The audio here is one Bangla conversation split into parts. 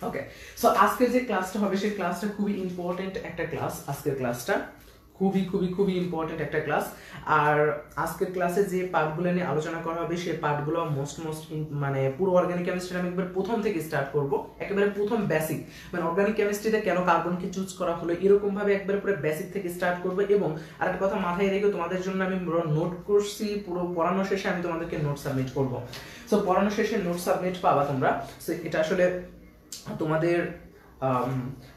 ওকে, সো আজকের যে ক্লাসটা হবে সেই ক্লাসটা খুবই ইম্পর্টেন্ট একটা ক্লাস। আজকের ক্লাসটা খুবই খুবই খুবই ইম্পর্টেন্ট একটা ক্লাস। আর আজকের ক্লাসে যে পার্টগুলো নিয়ে আলোচনা করা হবে সেই পার্টগুলো মোস্ট মানে পুরো অর্গানিক কেমিস্ট্রি আমি একবার প্রথম থেকে স্টার্ট করব, একেবারে প্রথম বেসিক, মানে অর্গানিক কেমিস্ট্রিতে কেন কার্বনকে চুজ করা হলো এরকম ভাবে একবারে পুরো বেসিক থেকে স্টার্ট করব। এবং আরেকটা কথা মাথায় রেখে তোমাদের জন্য আমি নোট করছি, পুরো পড়ানো শেষে আমি তোমাদেরকে নোট সাবমিট করব। সো পড়ানো শেষে নোট সাবমিট পাবা তোমরা। সো এটা আসলে তোমাদের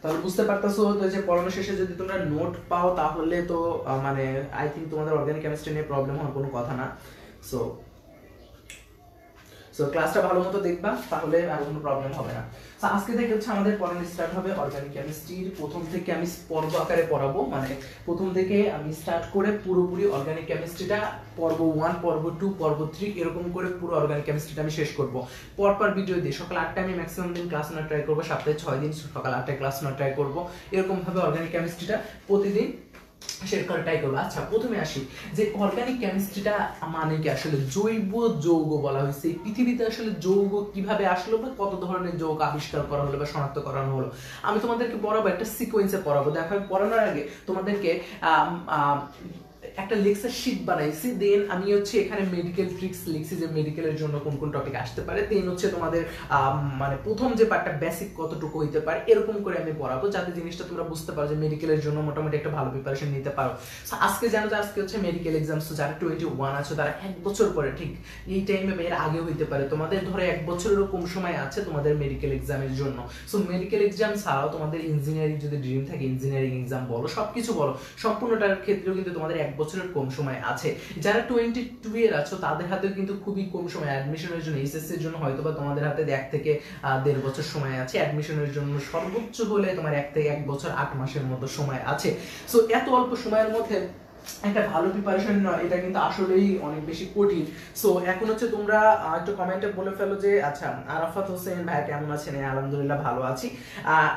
তাহলে বুঝতে পারতেছো যে পড়ানো শেষে যদি তোমরা নোট পাও তাহলে তো মানে আই থিঙ্ক তোমাদের অর্গানিক কেমিস্ট্রি নিয়ে প্রবলেম হওয়ার কোনো কথা না। সো সো ক্লাসটা ভালো মতো দেখবা, তাহলে আর কোনো প্রবলেম হবে না। সো আজকে থেকে হচ্ছে আমাদের পড়ানো স্টার্ট হবে অর্গানিক কেমিস্ট্রির প্রথম থেকে। আমি পর্ব আকারে পড়াবো, মানে প্রথম থেকে আমি স্টার্ট করে পুরোপুরি অর্গানিক কেমিস্ট্রিটা পর্ব 1, পর্ব 2, পর্ব 3 এরকম করে পুরো অর্গানিক কেমিস্ট্রিটা আমি শেষ করব। পরপর ভিডিও দিয়ে সকাল 8টায় আমি ম্যাক্সিমাম দিন ক্লাস নেওয়ার ট্রাই করবো, সপ্তাহে 6 দিন সকাল 8টায় ক্লাস নেওয়ার ট্রাই করবো। এরকম ভাবে অর্গানিক কেমিস্ট্রিটা প্রতিদিন শেয়ার করার ট্রাই করবো। আচ্ছা, প্রথমে আসি যে অর্গানিক কেমিস্ট্রিটা মানে কি আসলে জৈব যৌগ বলা হয়েছে। এই পৃথিবীতে আসলে যৌগ কিভাবে আসলো বা কত ধরনের যৌগ আবিষ্কার করা হলো বা শনাক্ত করানো হলো আমি তোমাদেরকে পড়াবো, একটা সিকোয়েন্সে পড়াবো। দেখো পড়ানোর আগে তোমাদেরকে একটা লেকচার শিট বানাইছি, দেন আমি হচ্ছে এখানে মেডিকেল ট্রিক্স লিখছি যে মেডিকেলের জন্য কোন কোন টপিক আসতে পারে, দেন হচ্ছে তোমাদের মানে প্রথম যে পার্টটা বেসিক কতটুকু হইতে পারে এরকম করে আমি পড়াবো, যাতে জিনিসটা তোমরা বুঝতে পারো যে মেডিকেলের জন্য মোটামুটি একটা ভালো প্রিপারেশন নিতে পারো। আজকে জানো যে আজকে হচ্ছে মেডিকেল এক্সাম, সো যারা 21 আছে তারা 1 বছর পরে ঠিক এই টাইমে এর আগে হইতে পারে, তোমাদের ধরো 1 বছরেরও কম সময় আছে তোমাদের মেডিকেল এক্সামের জন্য। সো মেডিকেল এক্সাম ছাড়াও তোমাদের ইঞ্জিনিয়ারিং যদি ড্রিম থাকে, ইঞ্জিনিয়ারিং এক্সাম বলো, সবকিছু বলো, সম্পূর্ণটার ক্ষেত্রেও কিন্তু তোমাদের 1 বছরের কম সময় আছে। যারা 22 এর আছো তাদের হাতেও কিন্তু খুবই কম সময় অ্যাডমিশনের জন্য, এইচএসসি এর জন্য হয়তো বা তোমাদের হাতে 1 থেকে 1.5 বছর সময় আছে। অ্যাডমিশনের জন্য সর্বোচ্চ হলে তোমার 1 থেকে 1 বছর 8 মাসের মতো সময় আছে। সো এত অল্প সময়ের মধ্যে একটা ভালো প্রিপারেশন নয়, এটা কিন্তু আসলেই অনেক বেশি কঠিন। সো এখন হচ্ছে তোমরা একটু কমেন্টে বলে ফেলো যে আচ্ছা আরাফাত হোসেন ভাই কেমন আছেন? আলহামদুলিল্লাহ ভালো আছি।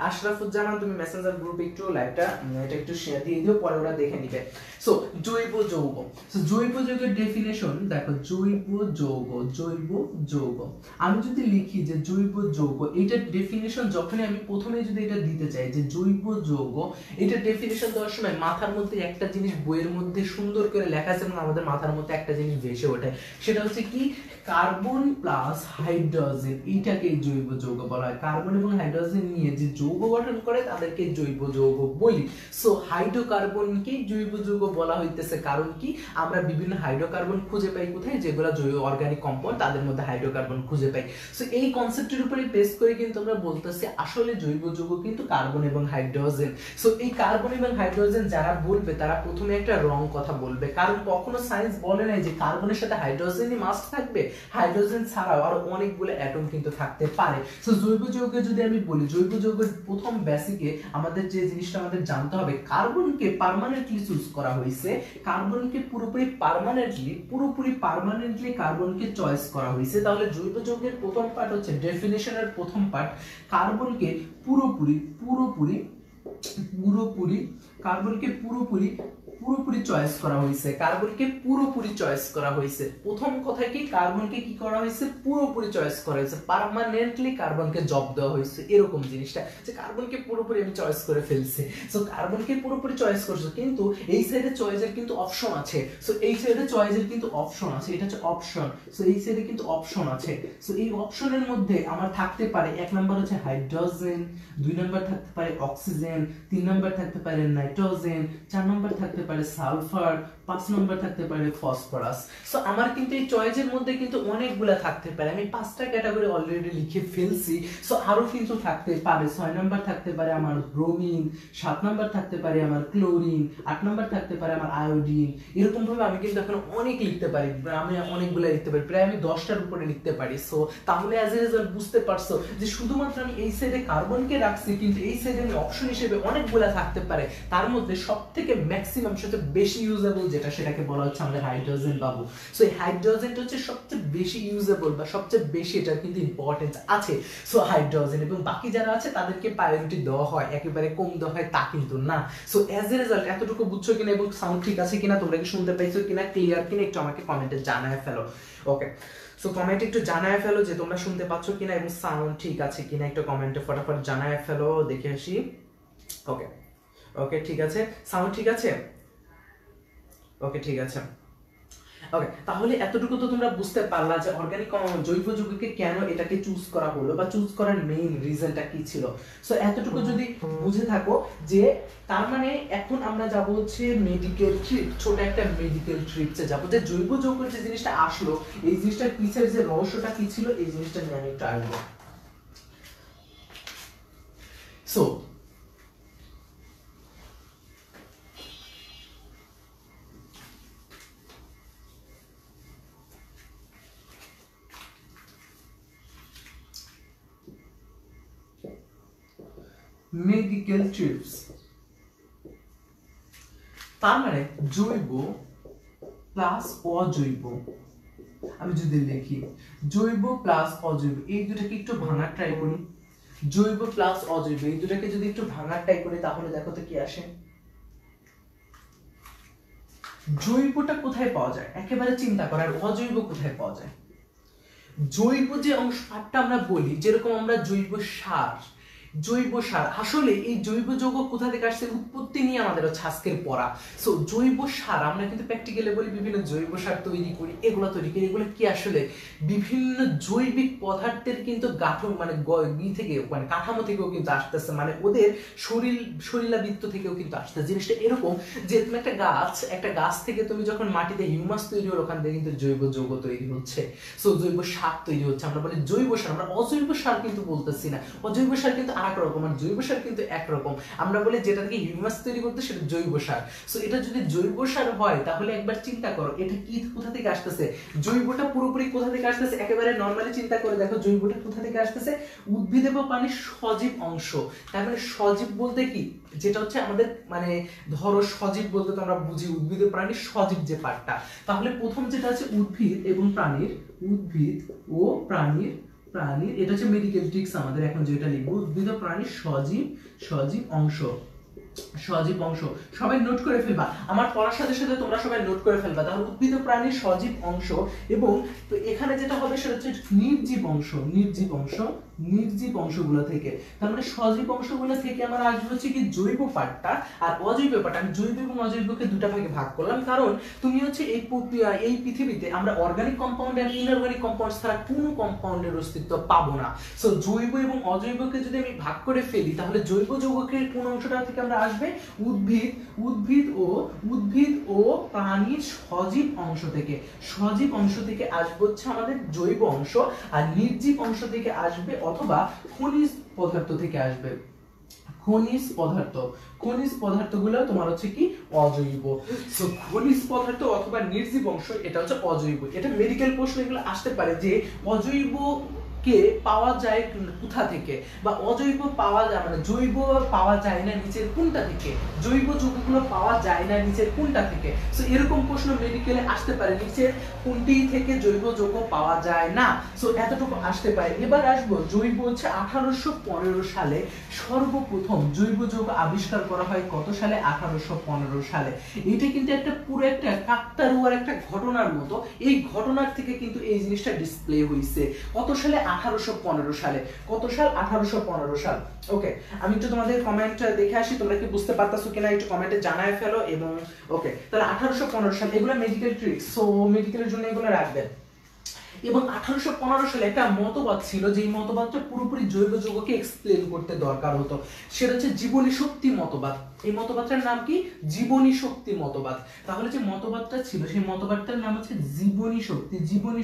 আশরাফুজ্জামান তুমি মেসেঞ্জার গ্রুপে একটু লাইভটা এটা একটু শেয়ার দিয়ে দিও, পরে ওরা দেখে নিবে। সো জৈব যৌগ, সো জৈব যৌগের ডেফিনেশন দেখো, জৈব যৌগ, জৈব যৌগ আমি যদি লিখি যে জৈব যৌগ, এইটার ডেফিনেশন যখনই আমি প্রথমে যদি এটা দিতে চাই যে জৈব যৌগ, এটা ডেফিনেশন দেওয়ার সময় মাথার মধ্যে একটা জিনিস বইয়ের মধ্যে সুন্দর করে লেখা আছে এবং আমাদের মাথার মধ্যে একটা জিনিস ভেসে ওঠে, সেটা হচ্ছে কি কার্বন প্লাস হাইড্রোজেন, এইটাকে জৈব যৌগ বলা হয়। কার্বন এবং হাইড্রোজেন নিয়ে যে যৌগ গঠন করে তাদেরকে জৈব যৌগ বলি। সো হাইড্রোকার্বনকে জৈব যৌগ বলা হইতেছে কারণ কি আমরা বিভিন্ন হাইড্রোকার্বন খুঁজে পাই কোথায়, যেগুলো জৈব অর্গানিক কম্পাউন্ড তাদের মধ্যে হাইড্রোকার্বন খুঁজে পাই। সো এই কনসেপ্টের উপরে বেস করে কিন্তু আমরা বলতেছি আসলে জৈব যৌগ কিন্তু কার্বন এবং হাইড্রোজেন। সো এই কার্বন এবং হাইড্রোজেন যারা বলবে তারা প্রথমে একটা রং কথা বলবে, কারণ কখনো সায়েন্স বলে নাই যে কার্বনের সাথে হাইড্রোজেনই মাস্ট থাকবে, হাইড্রোজেন ছাড়াও আরো অনেকগুলো অ্যাটম কিন্তু থাকতে পারে। সো জৈব যৌগে যদি আমি বলি, জৈব যৌগের প্রথম বেসিকে আমাদের যে জিনিসটা আমাদের জানতে হবে, কার্বনকে পার্মানেন্টলি চুজ করা হয়েছে, কার্বনকে পুরোপুরি পার্মানেন্টলি কার্বনকে চয়েস করা হয়েছে। তাহলে জৈব যৌগের প্রথম পার্ট হচ্ছে ডেফিনিশনের প্রথম পার্ট, কার্বনকে পুরোপুরি কার্বনকে পুরোপুরি চয়েস করা হয়েছে, কার্বনকে পুরোপুরি চয়েস করা হয়েছে। প্রথম কথা কি কার্বনকে কি করা হয়েছে, পুরোপুরি চয়েস করা হয়েছে, পার্মানেন্টলি কার্বনকে জব দেওয়া হয়েছে, এরকম জিনিসটা যে কার্বনকে পুরোপুরি আমি চয়েস করে ফেলছি। সো কার্বনকে পুরোপুরি চয়েস করছো, কিন্তু এই সাইডে চয়েসের কিন্তু অপশন আছে। সো এই সাইডে চয়েসের কিন্তু অপশন আছে, এটা হচ্ছে অপশন। সো এই সাইডে কিন্তু অপশন আছে। সো এই অপশনের মধ্যে আমার থাকতে পারে 1 নাম্বার হচ্ছে হাইড্রোজেন, 2 নাম্বার থাকতে পারে অক্সিজেন, 3 নাম্বার থাকতে পারে নাইট্রোজেন, 4 নাম্বার থাকতে পারে সালফার, 5 নাম্বার থাকতে পারে ফসফরাস। সো আমার কিন্তু এই চয়েসের মধ্যে কিন্তু অনেকগুলা থাকতে পারে, আমি 5টা ক্যাটাগরি অলরেডি লিখে ফেলছি। সো আরো কিন্তু থাকতে পারে, 6 নাম্বার থাকতে পারে আমার ব্রোমিন, 7 নাম্বার থাকতে পারে আমার ক্লোরিন, 8 নাম্বার থাকতে পারে আমার আয়োডিন। এরকম ভাবে আমি কিন্তু এখন অনেক লিখতে পারি, আমি অনেকগুলো লিখতে পারি, প্রায় আমি 10টার উপরে লিখতে পারি। সো তাহলে অ্যাজ এ রেজাল্ট বুঝতে পারছো যে শুধুমাত্র আমি এই সাইডে কার্বনকে রাখছি, কিন্তু এই সাইডে আমি অপশন হিসেবে অনেকগুলা থাকতে পারে, তার মধ্যে সবথেকে ম্যাক্সিমাম সবচেয়ে বেশি ইউজেবল যেটা সেটাকে বলা হচ্ছে আমাদের হাইড্রোজেন বাবু। সো এই হাইড্রোজেনটা হচ্ছে সবচেয়ে বেশি ইউজেবল বা সবচেয়ে বেশি এটার কিন্তু ইম্পর্টেন্স আছে। সো হাইড্রোজেন এবং বাকি যারা আছে তাদেরকে প্রায়োরিটি দেওয়া হয়, একেবারে কম দেওয়া হয় তা কিন্তু না। সো অ্যাজ এ রেজাল্ট এতটুকু বুঝছো কিনা এবং সাউন্ড ঠিক আছে কিনা, তোমরা কি শুনতে পাইছো কিনা, ক্লিয়ার কিনা, একটু আমাকে কমেন্টে জানায় ফেলো। ওকে, সো কমেন্টে একটু জানায় ফেলো যে তোমরা শুনতে পাচ্ছ কিনা এবং সাউন্ড ঠিক আছে কিনা, একটু কমেন্টে ফটাফট জানায় ফেলো, দেখে আসি। ওকে ওকে ঠিক আছে, সাউন্ড ঠিক আছে, ওকে ঠিক আছে। ওকে, তাহলে এতটুকু তো তোমরা বুঝতে পারলা যে অর্গানিক জৈব যৌগকে কেন এটাকে চুজ করা হলো বা চুজ করার মেইন রিজনটা কি ছিল। সো এতটুকু যদি বুঝে থাকো যে তার মানে এখন আমরা যাব হচ্ছে মেডিকেল ট্রিপ, ছোট একটা মেডিকেল ট্রিপসে যাব, যে জৈব যৌগের যে জিনিসটা আসলো এই জিনিসটার পিছের যে রহস্যটা কি ছিল এই জিনিসটা নিয়ে আমি একটু আসবো। সো মেডিকেল ট্রিপস তার মানে জৈব প্লাস অজৈব, আমি যদি লিখি জৈব প্লাস অজৈব এই দুটাকে একটু ভাঙার ট্রাই করি, জৈব প্লাস অজৈব এই দুটাকে যদি একটু ভাঙার ট্রাই করি তাহলে দেখো তো কি আসে। জৈবটা কোথায় পাওয়া যায় একেবারে চিন্তা করার, অজৈব কোথায় পাওয়া যায়। জৈব যে অংশটা আমরা বলি, যেরকম আমরা জৈব সার, জৈব সার আসলে এই জৈব যৌগ কোথা থেকে আসছে উৎপত্তি নিয়ে আমাদের হচ্ছে আজকের পড়া। সো জৈব সার আমরা কিন্তু প্র্যাকটিক্যালি বলি বিভিন্ন জৈব সার তৈরি করি, এগুলো তৈরি করি, এগুলো কি আসলে বিভিন্ন জৈবিক পদার্থের কিন্তু গাঠন মানে থেকে মানে কাঠামো থেকেও কিন্তু আসতেছে, মানে ওদের শরীরাবৃত্ত থেকেও কিন্তু আসতেছে। জিনিসটা এরকম যে তুমি একটা গাছ থেকে তুমি যখন মাটিতে হিউমাস তৈরি হলো ওখান থেকে কিন্তু জৈব যৌগ তৈরি হচ্ছে, সো জৈব সার তৈরি হচ্ছে। আমরা বলি জৈব সার, আমরা অজৈব সার কিন্তু বলতেছি না, অজৈব সার কিন্তু আরেক রকম আর জৈব সার কিন্তু একরকম। আমরা বলি যেটা থেকে হিউমাস তৈরি করতে সেটা জৈব সার। সো এটা যদি জৈব সার হয় তাহলে একবার চিন্তা করো এটা কি কোথা থেকে আসতেছে, জৈবটা পুরোপুরি কোথা থেকে আসতেছে, একেবারে নরমালি চিন্তা করে দেখো জৈবটা কোথা থেকে আসতেছে, উদ্ভিদ এবং প্রাণীর সজীব অংশ। তার মানে সজীব বলতে কি, যেটা হচ্ছে আমাদের মানে ধরো সজীব বলতে তো আমরা বুঝি উদ্ভিদ ও প্রাণীর সজীব যে পার্টটা, তাহলে প্রথম যেটা আছে উদ্ভিদ এবং প্রাণীর, উদ্ভিদ ও প্রাণীর এটা হচ্ছে মেডিকেল ট্রিক্স আমাদের এখন যেটা লিখবো, উদ্ভিদ ও প্রাণীর সজীব অংশ, সজীব অংশ সবাই নোট করে ফেলবা, আমার পড়ার সাথে সাথে তোমরা সবাই নোট করে ফেলবা। তাহলে উদ্ভিদ ও প্রাণীর সজীব অংশ এবং তো এখানে যেটা হবে সেটা হচ্ছে নির্জীব অংশ, নির্জীব অংশগুলো থেকে, তার মানে সজীব অংশগুলো থেকে আমার আসবে হচ্ছে কি জৈব পার্টটা আর অজৈব পার্ট। আমি জৈব এবং অজৈবকে দুটো ভাগে ভাগ করলাম কারণ তুমি হচ্ছে এই পৃথিবীতে আমরা অর্গানিক কম্পাউন্ড আর ইনঅর্গানিক কম্পাউন্ড ছাড়া কোনো কম্পাউন্ডের অস্তিত্ব পাবো না। সো জৈব এবং অজৈবকে যদি আমি ভাগ করে ফেলি তাহলে জৈব যৌগের কোন অংশটা থেকে আমরা আসবে উদ্ভিদ ও প্রাণীর সজীব অংশ থেকে, সজীব অংশ থেকে আসবে হচ্ছে আমাদের জৈব অংশ আর নির্জীব অংশ থেকে আসবে অথবা খনিজ পদার্থ থেকে আসবে, খনিজ পদার্থগুলো তোমার হচ্ছে কি অজৈব। সো খনিজ পদার্থ অথবা নির্জীব অংশ এটা হচ্ছে অজৈব। এটা মেডিকেল প্রশ্ন এগুলো আসতে পারে যে অজৈব কে পাওয়া যায় কোথা থেকে বা অজৈব পাওয়া যায় মানে জৈব পাওয়া যায় না নিচের কোনটা থেকে, জৈব যৌগগুলো পাওয়া যায় না নিচের কোনটা থেকে। সো এরকম প্রশ্ন মেডিকেলে আসতে পারে নিচের কোনটি থেকে জৈব যৌগ পাওয়া যায় না। সো এতটুকু আসতে পারে। এবার আসবো জৈব হচ্ছে 1815 সালে সর্বপ্রথম জৈব যৌগ আবিষ্কার করা হয় কত সালে, 1815 সালে। এটা কিন্তু একটা পুরো একটা কাকতারুয়ার একটা ঘটনার মতো, এই ঘটনার থেকে কিন্তু এই জিনিসটা ডিসপ্লে হইছে কত সালে, 1815 সালে। কত সাল, 1815 সাল। ওকে, আমি একটু তোমাদের কমেন্ট দেখে আসি তোমরা কি বুঝতে পারতাছো কিনা একটু কমেন্টে জানায় ফেলো। এবং ওকে তাহলে 1815 সাল, এগুলো মেডিকেল ট্রিক্স, সো মেডিকেলের জন্য এগুলো রাখবেন। এবং 1815 সালে একটা মতবাদ ছিল যে মতবাদটা পুরোপুরি জৈব যৌগকে এক্সপ্লেন করতে দরকার হতো, সেটা হচ্ছে জীবনী শক্তি মতবাদ। এই মতবাদটার নাম কি, জীবনী শক্তি মতবাদ। তাহলে যে মতবাদটা ছিল সেই মতবাদটার নাম হচ্ছে জীবনী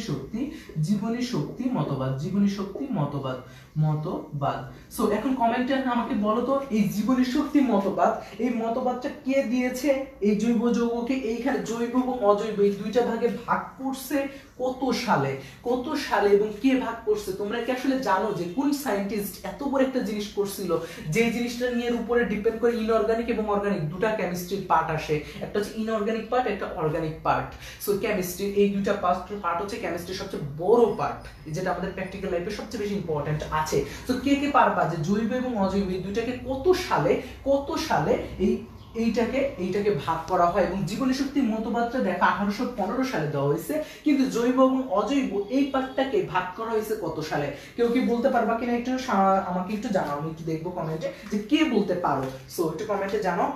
শক্তি মতবাদ। সো এখন কমেন্টে আমাকে বলো তো এই জীবনী শক্তি মতবাদ, এই মতবাদটা কে দিয়েছে এই জৈব যৌগকে, এইখানে জৈব এবং অজৈব এই দুইটা ভাগে ভাগ করছে কত সালে এবং কে ভাগ করছে। তোমরা কি আসলে জানো যে কোন সায়েন্টিস্ট এত বড় একটা জিনিস করছিল যে জিনিসটা নিয়ে উপরে ডিপেন্ড করে ইনঅর্গানিক এবং অর্গানিক দুটা কেমিস্ট্রির পার্ট আসে, একটা হচ্ছে ইনঅর্গানিক পার্ট একটা অর্গানিক পার্ট। সো কেমিস্ট্রির এই দুটা পার্ট হচ্ছে কেমিস্ট্রির সবচেয়ে বড় পার্ট, যেটা আমাদের প্র্যাকটিক্যাল লাইফে সবচেয়ে বেশি ইম্পর্টেন্ট আছে। তো কে পারবা যে জৈব এবং অজৈব এই দুটাকে কত সালে এইটাকে ভাগ করা হয় এবং জীবনী শক্তি মতবাদটা দেখো 1815 সালে দেওয়া হয়েছে, কিন্তু জৈব এবং অজৈব এই পার্টটাকে ভাগ করা হয়েছে কত সালে? কেউ কি বলতে পারবা কিনা একটু আমাকে একটু জানাও, আমি একটু দেখবো কমেন্টে যে কে বলতে পারো। সো একটু কমেন্টে জানাও।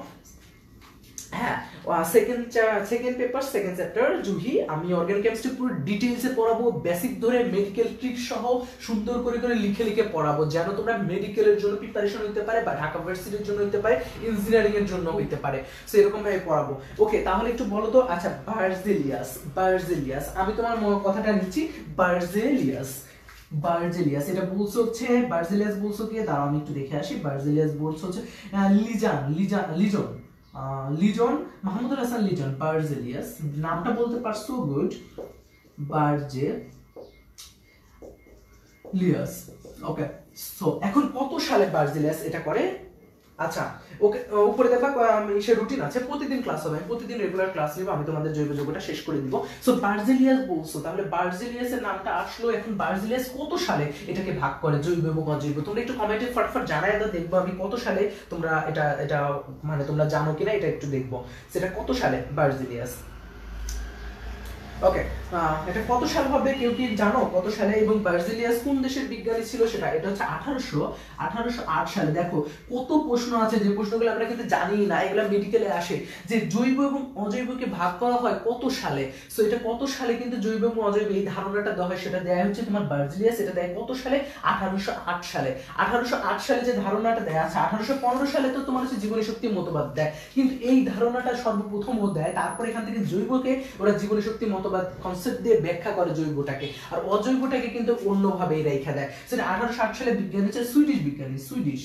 হ্যাঁ, second paper second chapter Juhi, আমি অর্গানিক কেমিস্ট্রি পুরো ডিটেইলসে পড়াবো, বেসিক ধরে মেডিকেল ট্রিক সহ সুন্দর করে লিখে পড়াবো, যেন তোমরা মেডিকেলের জন্য প্রিপারেশন হইতে পারে বা ঢাকা ভার্সিটির জন্য হইতে পারে, ইঞ্জিনিয়ারিং এর জন্য হইতে পারে। সো এরকম ভাবে পড়াবো। ওকে, তাহলে একটু বলো তো, আচ্ছা বার্জেলিয়াস, আমি তোমার কথাটা নিচ্ছি, বার্জেলিয়াস এটা বলছো হচ্ছে, বার্জেলিয়াস বলছো কি, দাঁড়াও আমি একটু দেখে আসি। বার্জেলিয়াস বলছো হচ্ছে লিজন মাহমুদুল হাসান লিজন, বার্জেলিয়াস নামটা বলতে পারছো, গুড, বার্জেলিয়াস। ওকে, সো এখন কত সালে বার্জেলিয়াস এটা করে? আচ্ছা, ওকে, উপরে দেখবা সে রুটিন আছে, প্রতিদিন ক্লাস হবে, প্রতিদিন রেগুলার ক্লাস নিব, আমি তোমাদের জৈব যৌগটা শেষ করে দিব। সো বার্জেলিয়াস বলছো, তাহলে বার্জেলিয়াসের নামটা আসলো, এখন বার্জেলিয়াস কত সালে এটাকে ভাগ করে জৈব এবং অজৈব? তোমরা একটু কমেন্টে ফটাফট জানাই দাও, দেখবো আমি কত সালে তোমরা এটা মানে তোমরা জানো কিনা, এটা একটু দেখবো সেটা কত সালে বার্জেলিয়াস। ওকে, এটা কত সাল হবে কেউ কি জানো কত সালে? এবং বার্জেলিয়াস কোন দেশের বিজ্ঞানী ছিল সেটা? এটা হচ্ছে 1808 সালে। দেখো কত প্রশ্ন আছে, যে প্রশ্নগুলো আমরা কিন্তু জানি না, এগুলো মেডিকেলে আসে, যে জৈব এবং অজৈবকে ভাগ করা হয় কত সালে। সো এটা কত সালে কিন্তু জৈব এবং অজৈব এই ধারণাটা দেওয়া হয়, সেটা দেয়া হচ্ছে তোমার বার্জেলিয়াস, এটা দেয় কত সালে? 1808 সালে। 1808 সালে যে ধারণাটা দেয়া আছে, 1815 সালে তো তোমার হচ্ছে জীবনী শক্তি মতবাদ দেয়, কিন্তু এই ধারণাটা সর্বপ্রথম ও দেয়, তারপর এখান থেকে জৈবকে ওরা জীবনী শক্তি মতবাদ কনসেপ্ট দিয়ে ব্যাখ্যা করে জৈবটাকে, আর অজৈবটাকে কিন্তু অন্যভাবেই রেখা দেয়। সেটা 1860 সালে বিজ্ঞানী হচ্ছে সুইডিশ বিজ্ঞানী, সুইডিশ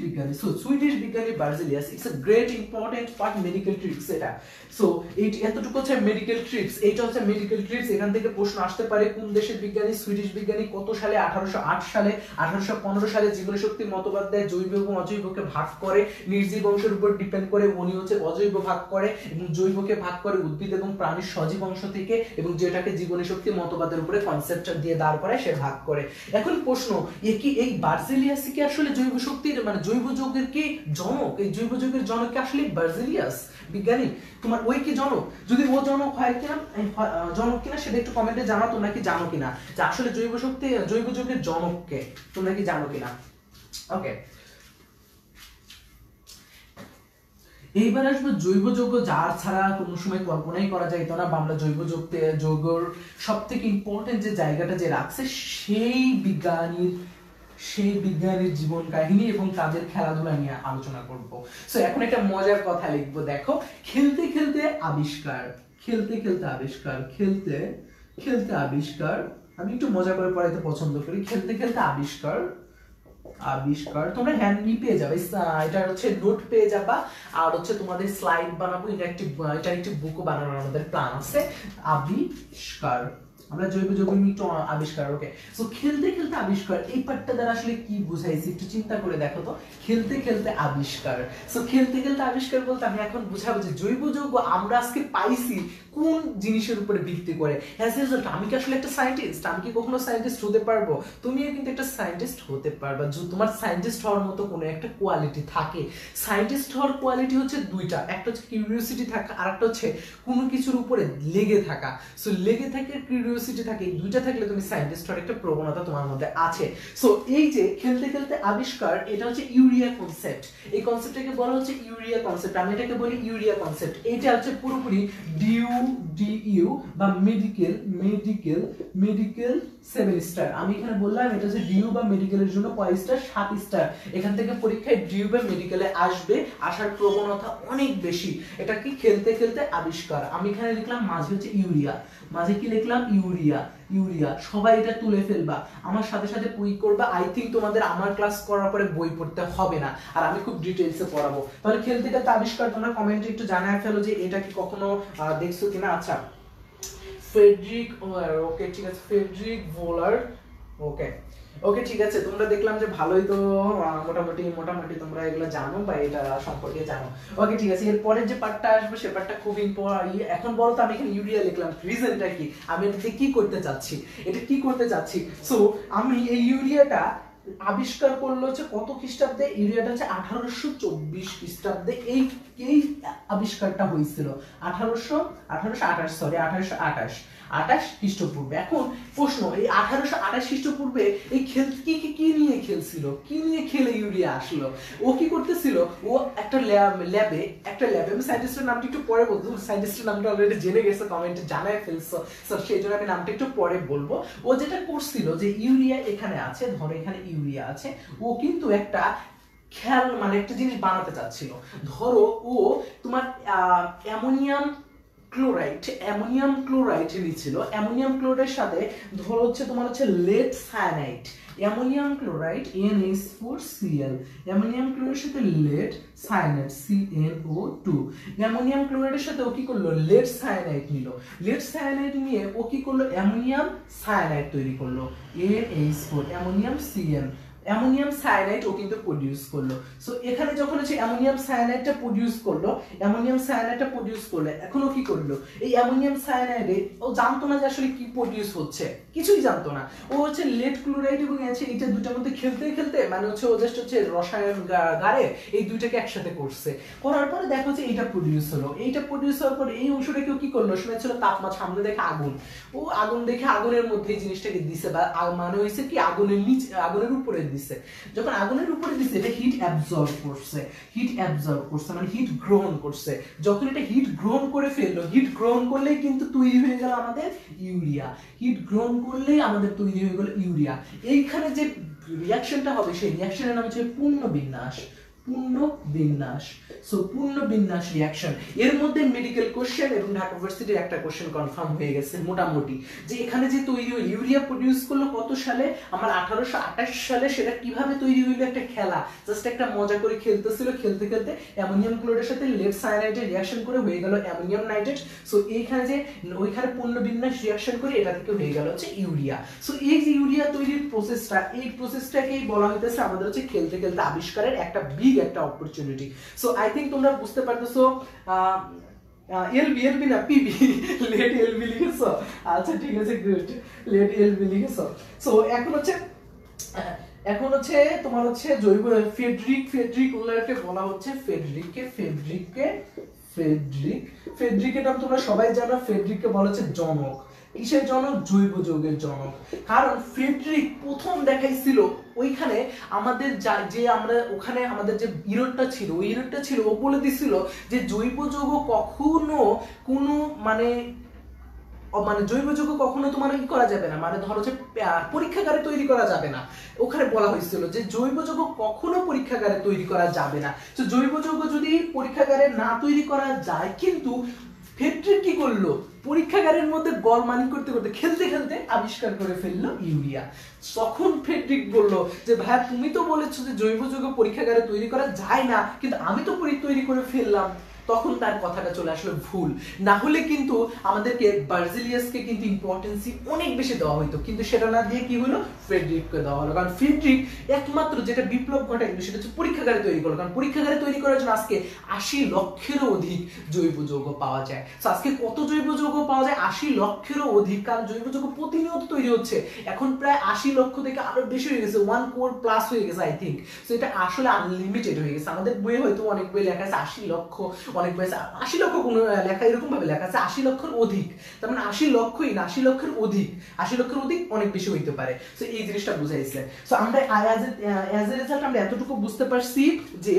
বিজ্ঞানী। সো সুইডিশ বিজ্ঞানী Berzelius, it's a great important part medical tricks এটা। সো এই এতটুকু হচ্ছে মেডিকেল ট্রিক্স, এইটা হচ্ছে মেডিকেল ট্রিক্স। এখান থেকে প্রশ্ন আসতে পারে কোন দেশের বিজ্ঞানী? সুইডিশ বিজ্ঞানী। কত সালে? 1808 সালে। 1815 সালে জীবনী শক্তি মতবাদ দেয়, জৈব এবং অজৈবকে ভাগ করে, নির্জীব অংশের উপর ডিপেন্ড করে, উনি হচ্ছে অজৈব ভাগ করে এবং জৈবকে ভাগ করে উদ্ভিদ এবং প্রাণীর সজীব অংশ থেকে, এবং যেটাকে জীবনী শক্তি মতবাদের উপরে কনসেপ্ট দিয়ে দাঁড় করায় সে ভাগ করে। এখন প্রশ্ন, এই বার্জেলিয়াস কি আসলে জৈব শক্তির মানে জৈব যৌগের কি জনক? এই জৈব যৌগের জনক কি আসলে বার্জেলিয়াস বিজ্ঞানী? তোমার ওই কি জনক? যদি ও জনক হয় কিনা, জনক কিনা সেটা একটু কমেন্টে জানাও, তোমরা কি জানো কিনা যে আসলে জৈব যৌগের জনককে, তোমরা কি জানো কিনা? ওকে, এইবার আসবে জৈব যৌগ, যার ছাড়া কোনো সময় কল্পনাই করা যাইতো না। আমরা জৈব যৌগর সব থেকে ইম্পর্টেন্ট যে জায়গাটা যে রাখছে, সেই বিজ্ঞানীর জীবন কাহিনী এবং তাদের খেলাধুলা নিয়ে আলোচনা করব। সো এখন একটা মজার কথা লিখবো, দেখো, খেলতে খেলতে আবিষ্কার, আমি একটু মজা করে পড়াইতে পছন্দ করি। খেলতে খেলতে আবিষ্কার, তোমরা হ্যান্ড পেয়ে যাবে, এটা হচ্ছে নোট পেয়ে যাবা, আর হচ্ছে তোমাদের স্লাইড বানাবো, ইন্টারেক্টিভ বুকও বানানোর আমাদের প্ল্যান আছে। আবিষ্কার, আমরা জৈব যৌগ একটু আবিষ্কার। ওকে, সো খেলতে খেলতে আবিষ্কার, এই পার্টটা দ্বারা আসলে কি বুঝাইছি একটু চিন্তা করে দেখো তো। খেলতে খেলতে আবিষ্কার, সো খেলতে খেলতে আবিষ্কার বলতে আমি এখন বুঝাবো যে জৈব যৌগ আমরা আজকে পাইছি কোন জিনিসের উপরে ভিত্তি করে। অ্যাজ এ রেজাল্ট আমি কি আসলে একটা সায়েন্টিস্ট? আমি কি কখনো সায়েন্টিস্ট হতে পারবো? তুমিও কিন্তু একটা সায়েন্টিস্ট হতে পারবা, যদি তোমার সায়েন্টিস্ট হওয়ার মতো কোনো একটা কোয়ালিটি থাকে। সায়েন্টিস্ট হওয়ার কোয়ালিটি হচ্ছে দুইটা, একটা হচ্ছে কিউরিওসিটি থাকা, আর একটা হচ্ছে কোনো কিছুর উপরে লেগে থাকা। সো লেগে থাকে, কিউরিওসিটি থাকে, এই দুইটা থাকলে তুমি সায়েন্টিস্ট হওয়ার একটা প্রবণতা তোমার মধ্যে আছে। সো এই যে খেলতে খেলতে আবিষ্কার, এটা হচ্ছে ইউরিয়া কনসেপ্ট। এই কনসেপ্টটাকে বলা হচ্ছে ইউরিয়া কনসেপ্ট, আমি এটাকে বলি ইউরিয়া কনসেপ্ট। এইটা হচ্ছে পুরোপুরি ডিইউ বা মেডিকেল 7 স্টার। আমি এখানে বললাম এটা হচ্ছে ডিইউ বা মেডিকেলের জন্য কয় স্টার? 7 স্টার। এখান থেকে পরীক্ষায় ডিইউ বা মেডিকেলে আসার প্রবণতা অনেক বেশি। এটা কি খেলতে খেলতে আবিষ্কার। আমি এখানে লিখলাম মাঝে হচ্ছে ইউরিয়া, মাঝে কি লিখলাম? ইউরিয়া। সবাই এটা তুলে ফেলবা, আমার সাথে সাথে পুই করবা। আই থিংক তোমাদের আমার ক্লাস করার পরে বই পড়তে হবে না, আর আমি খুব ডিটেইলসে পড়াবো। তাহলে খেলতে খেলতে আবিষ্কার তোমরা কমেন্টে একটু জানায় ফেলো যে এটা কি কখনো দেখছো কিনা। আচ্ছা, ফ্রেডরিক, ওকে ঠিক আছে, ফ্রেডরিক ভোলার। ওকে ঠিক আছে, তোমরা দেখলাম যে ভালোই তো মোটামুটি তোমরা এগুলো জানো বা এটা সম্পর্কে জানো। ওকে ঠিক আছে, এর পরের যে পার্টটা আসবে সে পার্টটা খুব ইম্পর্টেন্ট। এখন বলো তো, আমি এখানে ইউরিয়া লিখলাম, রিজনটা কি? আমি এটাতে কি করতে চাচ্ছি? সো আমি এই ইউরিয়াটা আবিষ্কার করলো হচ্ছে কত খ্রিস্টাব্দে, ইউরিয়াটা হচ্ছে 1824 খ্রিস্টাব্দে এই এই আবিষ্কারটা হয়েছিল। 1828 খ্রিস্টপূর্বে। এখন প্রশ্ন, এই 1828 খ্রিস্টপূর্বে এই কি নিয়ে খেলছিল, কি নিয়ে খেলে ইউরিয়া আসলো? ও কি করতেছিল, ও একটা ল্যাবে আমি সায়েন্টিস্টের নামটা একটু পরে বলবো, সায়েন্টিস্টের নামটা অলরেডি জেনে গেছে, কমেন্টে জানায় ফেলছো, সেই জন্য আমি নামটা একটু পরে বলবো। ও যেটা করছিল যে ইউরিয়া এখানে আছে, ধরো এখানে ইউরিয়া আছে, ও কিন্তু একটা খেয়াল মানে একটা জিনিস বানাতে চাচ্ছিল। ধরো ও তোমার অ্যামোনিয়াম ক্লোরাইড নিচ্ছিল, অ্যামোনিয়াম ক্লোরাইডের সাথে ধরো হচ্ছে তোমার হচ্ছে lead cyanide, ammonium chloride NH4Cl, ammonium ক্লোরাইডের সাথে লেড সায়ানাইড CnO2, অ্যামোনিয়াম ক্লোরাইডের সাথে ও কি করলো, লেড সায়ানাইড নিল, লেড সায়ানাইড নিয়ে ও কি করলো, অ্যামোনিয়াম সায়ানাইড তৈরি করলো NH4, ammonium Cn, ammonium cyanide ও কিন্তু প্রোডিউস করলো। সো এখানে যখন হচ্ছে অ্যামোনিয়াম সায়ানাইডটা প্রোডিউস করলো, এখন ও কি করলো, এই অ্যামোনিয়াম সায়ানাইডে ও জানতো না যে আসলে কি প্রোডিউস হচ্ছে, কিছুই জানতো না। ও হচ্ছে লেড ক্লোরাইড এবং এইটা দুটার মধ্যে খেলতে মানে হচ্ছে ও জাস্ট হচ্ছে রসায়ন গাড়ে এই দুইটাকে একসাথে করছে, করার পরে দেখো যে এইটা প্রোডিউস হলো। এইটা প্রোডিউস হওয়ার পরে এই অংশটাকে ও কি করলো, শুনেছিল তাপমাত্রা, সামনে দেখে আগুন, ও আগুন দেখে আগুনের মধ্যে এই জিনিসটাকে দিছে, বা মানে হয়েছে কি আগুনের নিচে, আগুনের উপরে দিছে। যখন আগুনের উপরে দিছে এটা হিট অ্যাবজর্ব করছে মানে হিট গ্রহণ করছে। যখন এটা হিট গ্রহণ করে ফেললো, হিট গ্রহণ করলেই কিন্তু তৈরি হয়ে গেল আমাদের ইউরিয়া, এইখানে যে রিঅ্যাকশনটা হবে সেই রিঅ্যাকশনের নাম হচ্ছে পুনর্বিন্যাস। সো পুনর্বিন্যাস রিঅ্যাকশন, এর মধ্যে মেডিকেল কোশ্চেন এবং ঢাকা ইউনিভার্সিটির একটা কোশ্চেন কনফার্ম হয়ে গেছে মোটামুটি, যে এখানে যে তৈরি হলো ইউরিয়া প্রোডিউস করলো কত সালে, আমার 1828 সালে। সেটা কিভাবে তৈরি হইলো, একটা খেলা, জাস্ট একটা মজা করে খেলতেছিল, খেলতে অ্যামোনিয়াম ক্লোরাইডের সাথে লেড সায়ানাইডের রিঅ্যাকশন করে হয়ে গেল অ্যামোনিয়াম নাইট্রেট। সো এইখানে যে ওইখানে পুনর্বিন্যাস রিঅ্যাকশন করে এটা থেকে হয়ে গেল হচ্ছে ইউরিয়া। সো এই যে ইউরিয়া তৈরির প্রসেসটা, এই প্রসেসটাকেই বলা হইতেছে আমাদের হচ্ছে খেলতে আবিষ্কারের একটা বিগ একটা অপরচুনিটি। সো আই থিংক তোমরা বুঝতে পারতেছো, এলবি না পিবি, লেট এলবি লিখেছো, আচ্ছা ঠিক আছে, গুড, লেট এলবি লিখেছো। সো এখন হচ্ছে তোমার হচ্ছে জৈব ফেডরিক ওগুলোকে বলা হচ্ছে ফেডরিকের নাম তোমরা সবাই জানো, ফেডরিককে বলা হচ্ছে জনক। কিসের জনক? জৈব যৌগের জনক। কারণ ফ্রেডরিক প্রথম দেখাইছিল ওইখানে আমাদের আমরা ওখানে আমাদের যে ইরোডটা ছিল ও বলে দিছিল যে জৈব যৌগ কখনো কোনো মানে জৈব যৌগ কখনো তোমার কি করা যাবে না, মানে ধরো যে পরীক্ষাগারে তৈরি করা যাবে না। ওখানে বলা হয়েছিল যে জৈব যৌগ কখনো পরীক্ষাগারে তৈরি করা যাবে না। তো জৈব যৌগ যদি পরীক্ষাগারে না তৈরি করা যায়, কিন্তু ফেডরিক কি করলো, পরীক্ষাগারের মধ্যে গলমানি করতে খেলতে আবিষ্কার করে ফেললো ইউরিয়া। তখন ফেডরিক বললো যে ভাইয়া তুমি তো বলেছো যে জৈব যৌগ পরীক্ষাগারে তৈরি করা যায় না, কিন্তু আমি তো তৈরি করে ফেললাম। তখন তার কথাটা চলে আসলো ভুল, না হলে কিন্তু আমাদেরকে বার্জেলিয়াসকে কিন্তু ইম্পর্টেন্সি অনেক বেশি দেওয়া হইতো, কিন্তু সেটা না দিয়ে কি হলো, ফ্রেডরিককে দেওয়া হলো। কারণ ফ্রেডরিক একমাত্র যেটা বিপ্লব ঘটাইলো সেটা হচ্ছে পরীক্ষাগারে তৈরি করলো। কারণ পরীক্ষাগারে তৈরি করার জন্য আজকে 80 লক্ষেরও অধিক জৈব যৌগ পাওয়া যায়। আজকে কত জৈব যৌগ পাওয়া যায়? 80 লক্ষেরও অধিক। কারণ জৈব যৌগ প্রতিনিয়ত তৈরি হচ্ছে, এখন প্রায় 80 লক্ষ থেকে আরো বেশি হয়ে গেছে, 1 কোর প্লাস হয়ে গেছে আই থিঙ্ক। সো এটা আসলে আনলিমিটেড হয়ে গেছে। আমাদের বইয়ে হয়তো অনেক বই লেখা আছে 80 লক্ষ, অনেক বই 80 লক্ষ কোনো লেখা এরকম ভাবে লেখা আছে 80 লক্ষের অধিক, তার মানে 80 লক্ষই না, 80 লক্ষের অধিক, 80 লক্ষের অধিক অনেক বেশি হইতে পারে। সো এই জিনিসটা বুঝাইছে। সো আমরা অ্যাজ এ রেজাল্ট আমরা এতটুকু বুঝতে পারছি যে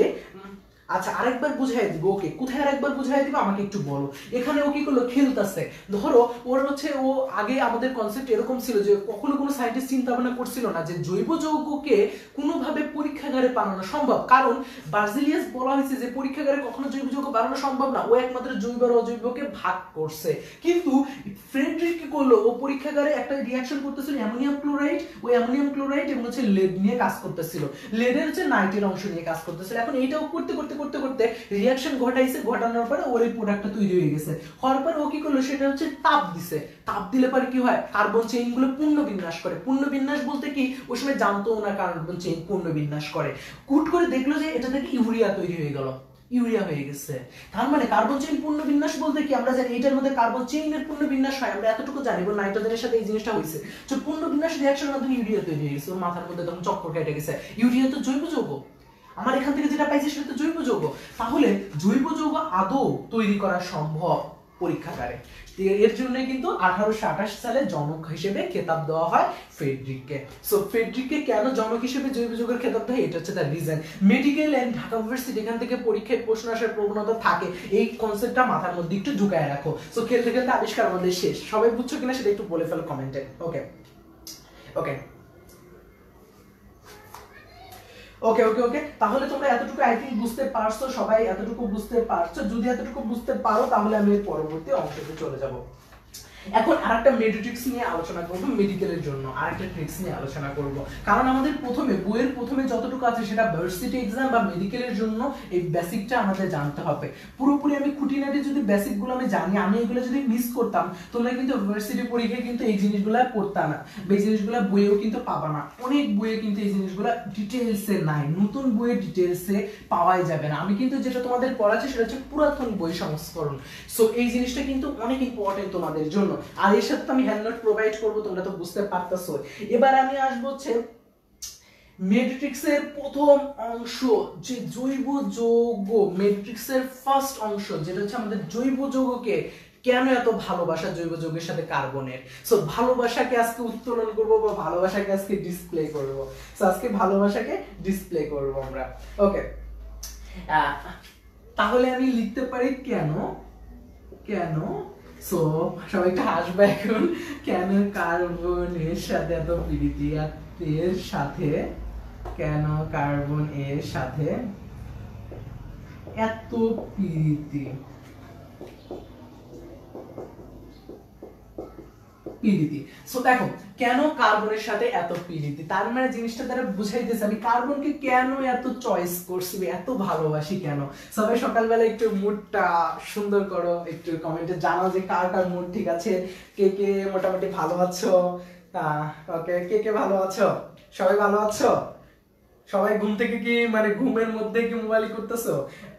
আচ্ছা আরেকবার বুঝাই দিব। ওকে, কোথায় আরেকবার বুঝাই দিব আমাকে একটু বলো। এখানে ও কি করলো, খেলতেছে। ধরো ওর হচ্ছে ও আগে আমাদের কনসেপ্ট এরকম ছিল যে কখনো কোনো সায়েন্টিস্ট চিন্তা ভাবনা করছিল না যে জৈব যৌগকে কোনোভাবে পরীক্ষাগারে বানানো সম্ভব। কারণ বার্জেলিয়াস বলা হয়েছে যে পরীক্ষাগারে কখনো জৈব যৌগ বানানো সম্ভব না, ও একমাত্র জৈব আর অজৈবকে ভাগ করছে। কিন্তু ফ্রেডরিক কি করলো, ও পরীক্ষাগারে একটা রিঅ্যাকশন করতেছিল অ্যামোনিয়াম ক্লোরাইড, ওই অ্যামোনিয়াম ক্লোরাইড এবং হচ্ছে লেড নিয়ে কাজ করতেছিল, লেডের হচ্ছে নাইটের অংশ নিয়ে কাজ করতেছিল। এখন এইটাও করতে রিঅ্যাকশন ঘটানোর পরে ওর এই প্রোডাক্টটা তৈরি হয়ে গেছে। হওয়ার পরে ও কি করলো, সেটা হচ্ছে তাপ দিছে। তাপ দিলে পরে কি হয়, কার্বন চেইন গুলো পুনর্বিন্যাস করে। পুনর্বিন্যাস বলতে কি, ওই সময় জানতো না কার্বন চেইন পুনর্বিন্যাস করে। কুট করে দেখলো যে এটা থেকে ইউরিয়া তৈরি হয়ে গেল। ইউরিয়া হয়ে গেছে। তার মানে কার্বন চেইন পূর্ণ বিন্যাস বলতে কি আমরা জানি এটার মধ্যে কার্বন চেইনের পূর্ণ বিন্যাস হয়, আমরা এতটুকু জানি। নাইট্রোজেনের সাথে এই জিনিসটা হয়েছে, তো পূর্ণ বিন্যাস রিঅ্যাকশনের মাধ্যমে ইউরিয়া তৈরি হয়ে গেছে। ওর মাথার মধ্যে তখন চক্কর কেটে গেছে, ইউরিয়া তো জৈব যৌগ, আমার এখান থেকে যেটা পাইছে সেটা তো জৈব যৌগ। তাহলে জৈব যৌগ আদৌ তৈরি করা সম্ভব পরীক্ষাগারে? এর জন্য কিন্তু 1828 সালে জনক হিসেবে খেতাব দেওয়া হয় ফ্রেডরিককে। সো ফ্রেডরিককে কেন জনক হিসেবে জৈব যৌগের খেতাব দেয়, এটা হচ্ছে তার reason. Medical and Dhaka university এখান থেকে পরীক্ষায় প্রশ্ন আসার প্রবণতা থাকে, এই কনসেপ্টটা মাথার মধ্যে একটু ঢুকায় রাখো। সো খেলতে খেলতে আবিষ্কার আমাদের শেষ, সবাই বুঝছো কিনা সেটা একটু বলে ফেলো কমেন্টে। ওকে ওকে ওকে ওকে ওকে তাহলে তোমরা এতটুকু আই থিংক বুঝতে পারছো, সবাই এতটুকু বুঝতে পারছো। যদি এতটুকু বুঝতে পারো তাহলে আমি পরবর্তী অংশতে চলে যাব। এখন আরেকটা মেডিট্রিক্স নিয়ে আলোচনা করব, মেডিকেলের জন্য আরেকটা ট্রিক্স নিয়ে আলোচনা করব। কারণ আমাদের প্রথমে বইয়ের প্রথমে যতটুকু আছে সেটা ভার্সিটি এক্সাম বা মেডিকেলের জন্য এই বেসিকটা আমাদের জানতে হবে। পুরোপুরি আমি খুঁটিনাটি যদি বেসিকগুলো আমি জানি, আমি এগুলো যদি মিস করতাম, তোমরা কিন্তু ভার্সিটি পরীক্ষায় কিন্তু এই জিনিসগুলো পড়তা না, বা এই জিনিসগুলো বইয়েও কিন্তু পাবা না। অনেক বইয়ে কিন্তু এই জিনিসগুলো ডিটেইলসে নাই, নতুন বইয়ে ডিটেইলসে পাওয়াই যাবে না। আমি কিন্তু যেটা তোমাদের পড়াচ্ছি সেটা হচ্ছে পুরাতন বই সংস্করণ। সো এই জিনিসটা কিন্তু অনেক ইম্পর্টেন্ট তোমাদের জন্য। আর এর সাথে আমি হ্যান্ড নোট প্রোভাইড করব, তোমরা তো বুঝতে পারতেছো। এবার আমি আসবো হচ্ছে মেট্রিক্সের প্রথম অংশ, যে জৈব যৌগ, মেট্রিক্সের ফার্স্ট অংশ যেটা হচ্ছে আমাদের জৈব যৌগকে কেন এত ভালোবাসা জৈব যৌগের সাথে কার্বনের। সো ভালোবাসাকে আজকে উত্তোলন করব বা ভালোবাসাকে আজকে ডিসপ্লে করব। সো আজকে ভালোবাসাকে ডিসপ্লে করব আমরা। ওকে, তাহলে আমি লিখতে পারি কেন, কেন, সো সবাই একটু হাসবে এখন, কেন কার্বনের সাথে এত প্রীতি, এর সাথে কেন কার্বন এর সাথে এত প্রীতি, পিরিতি। সো দেখো কেন কার্বনের সাথে এত পিরিতি, তার মানে জিনিসটা তারা বুঝাইতেছে আমি কার্বনকে কেন এত চয়েস করছি, এত ভালোবাসি কেন। সবাই সকালবেলা একটু মুডটা সুন্দর করো, একটু কমেন্টে জানাও যে কার কার মুড ঠিক আছে, কে কে মোটামুটি ভালো আছো। ওকে, কে কে ভালো আছো? সবাই ভালো আছো? সবাই ঘুম থেকে কি মানে ঘুমের মধ্যে কি মোবাইল করতেছো?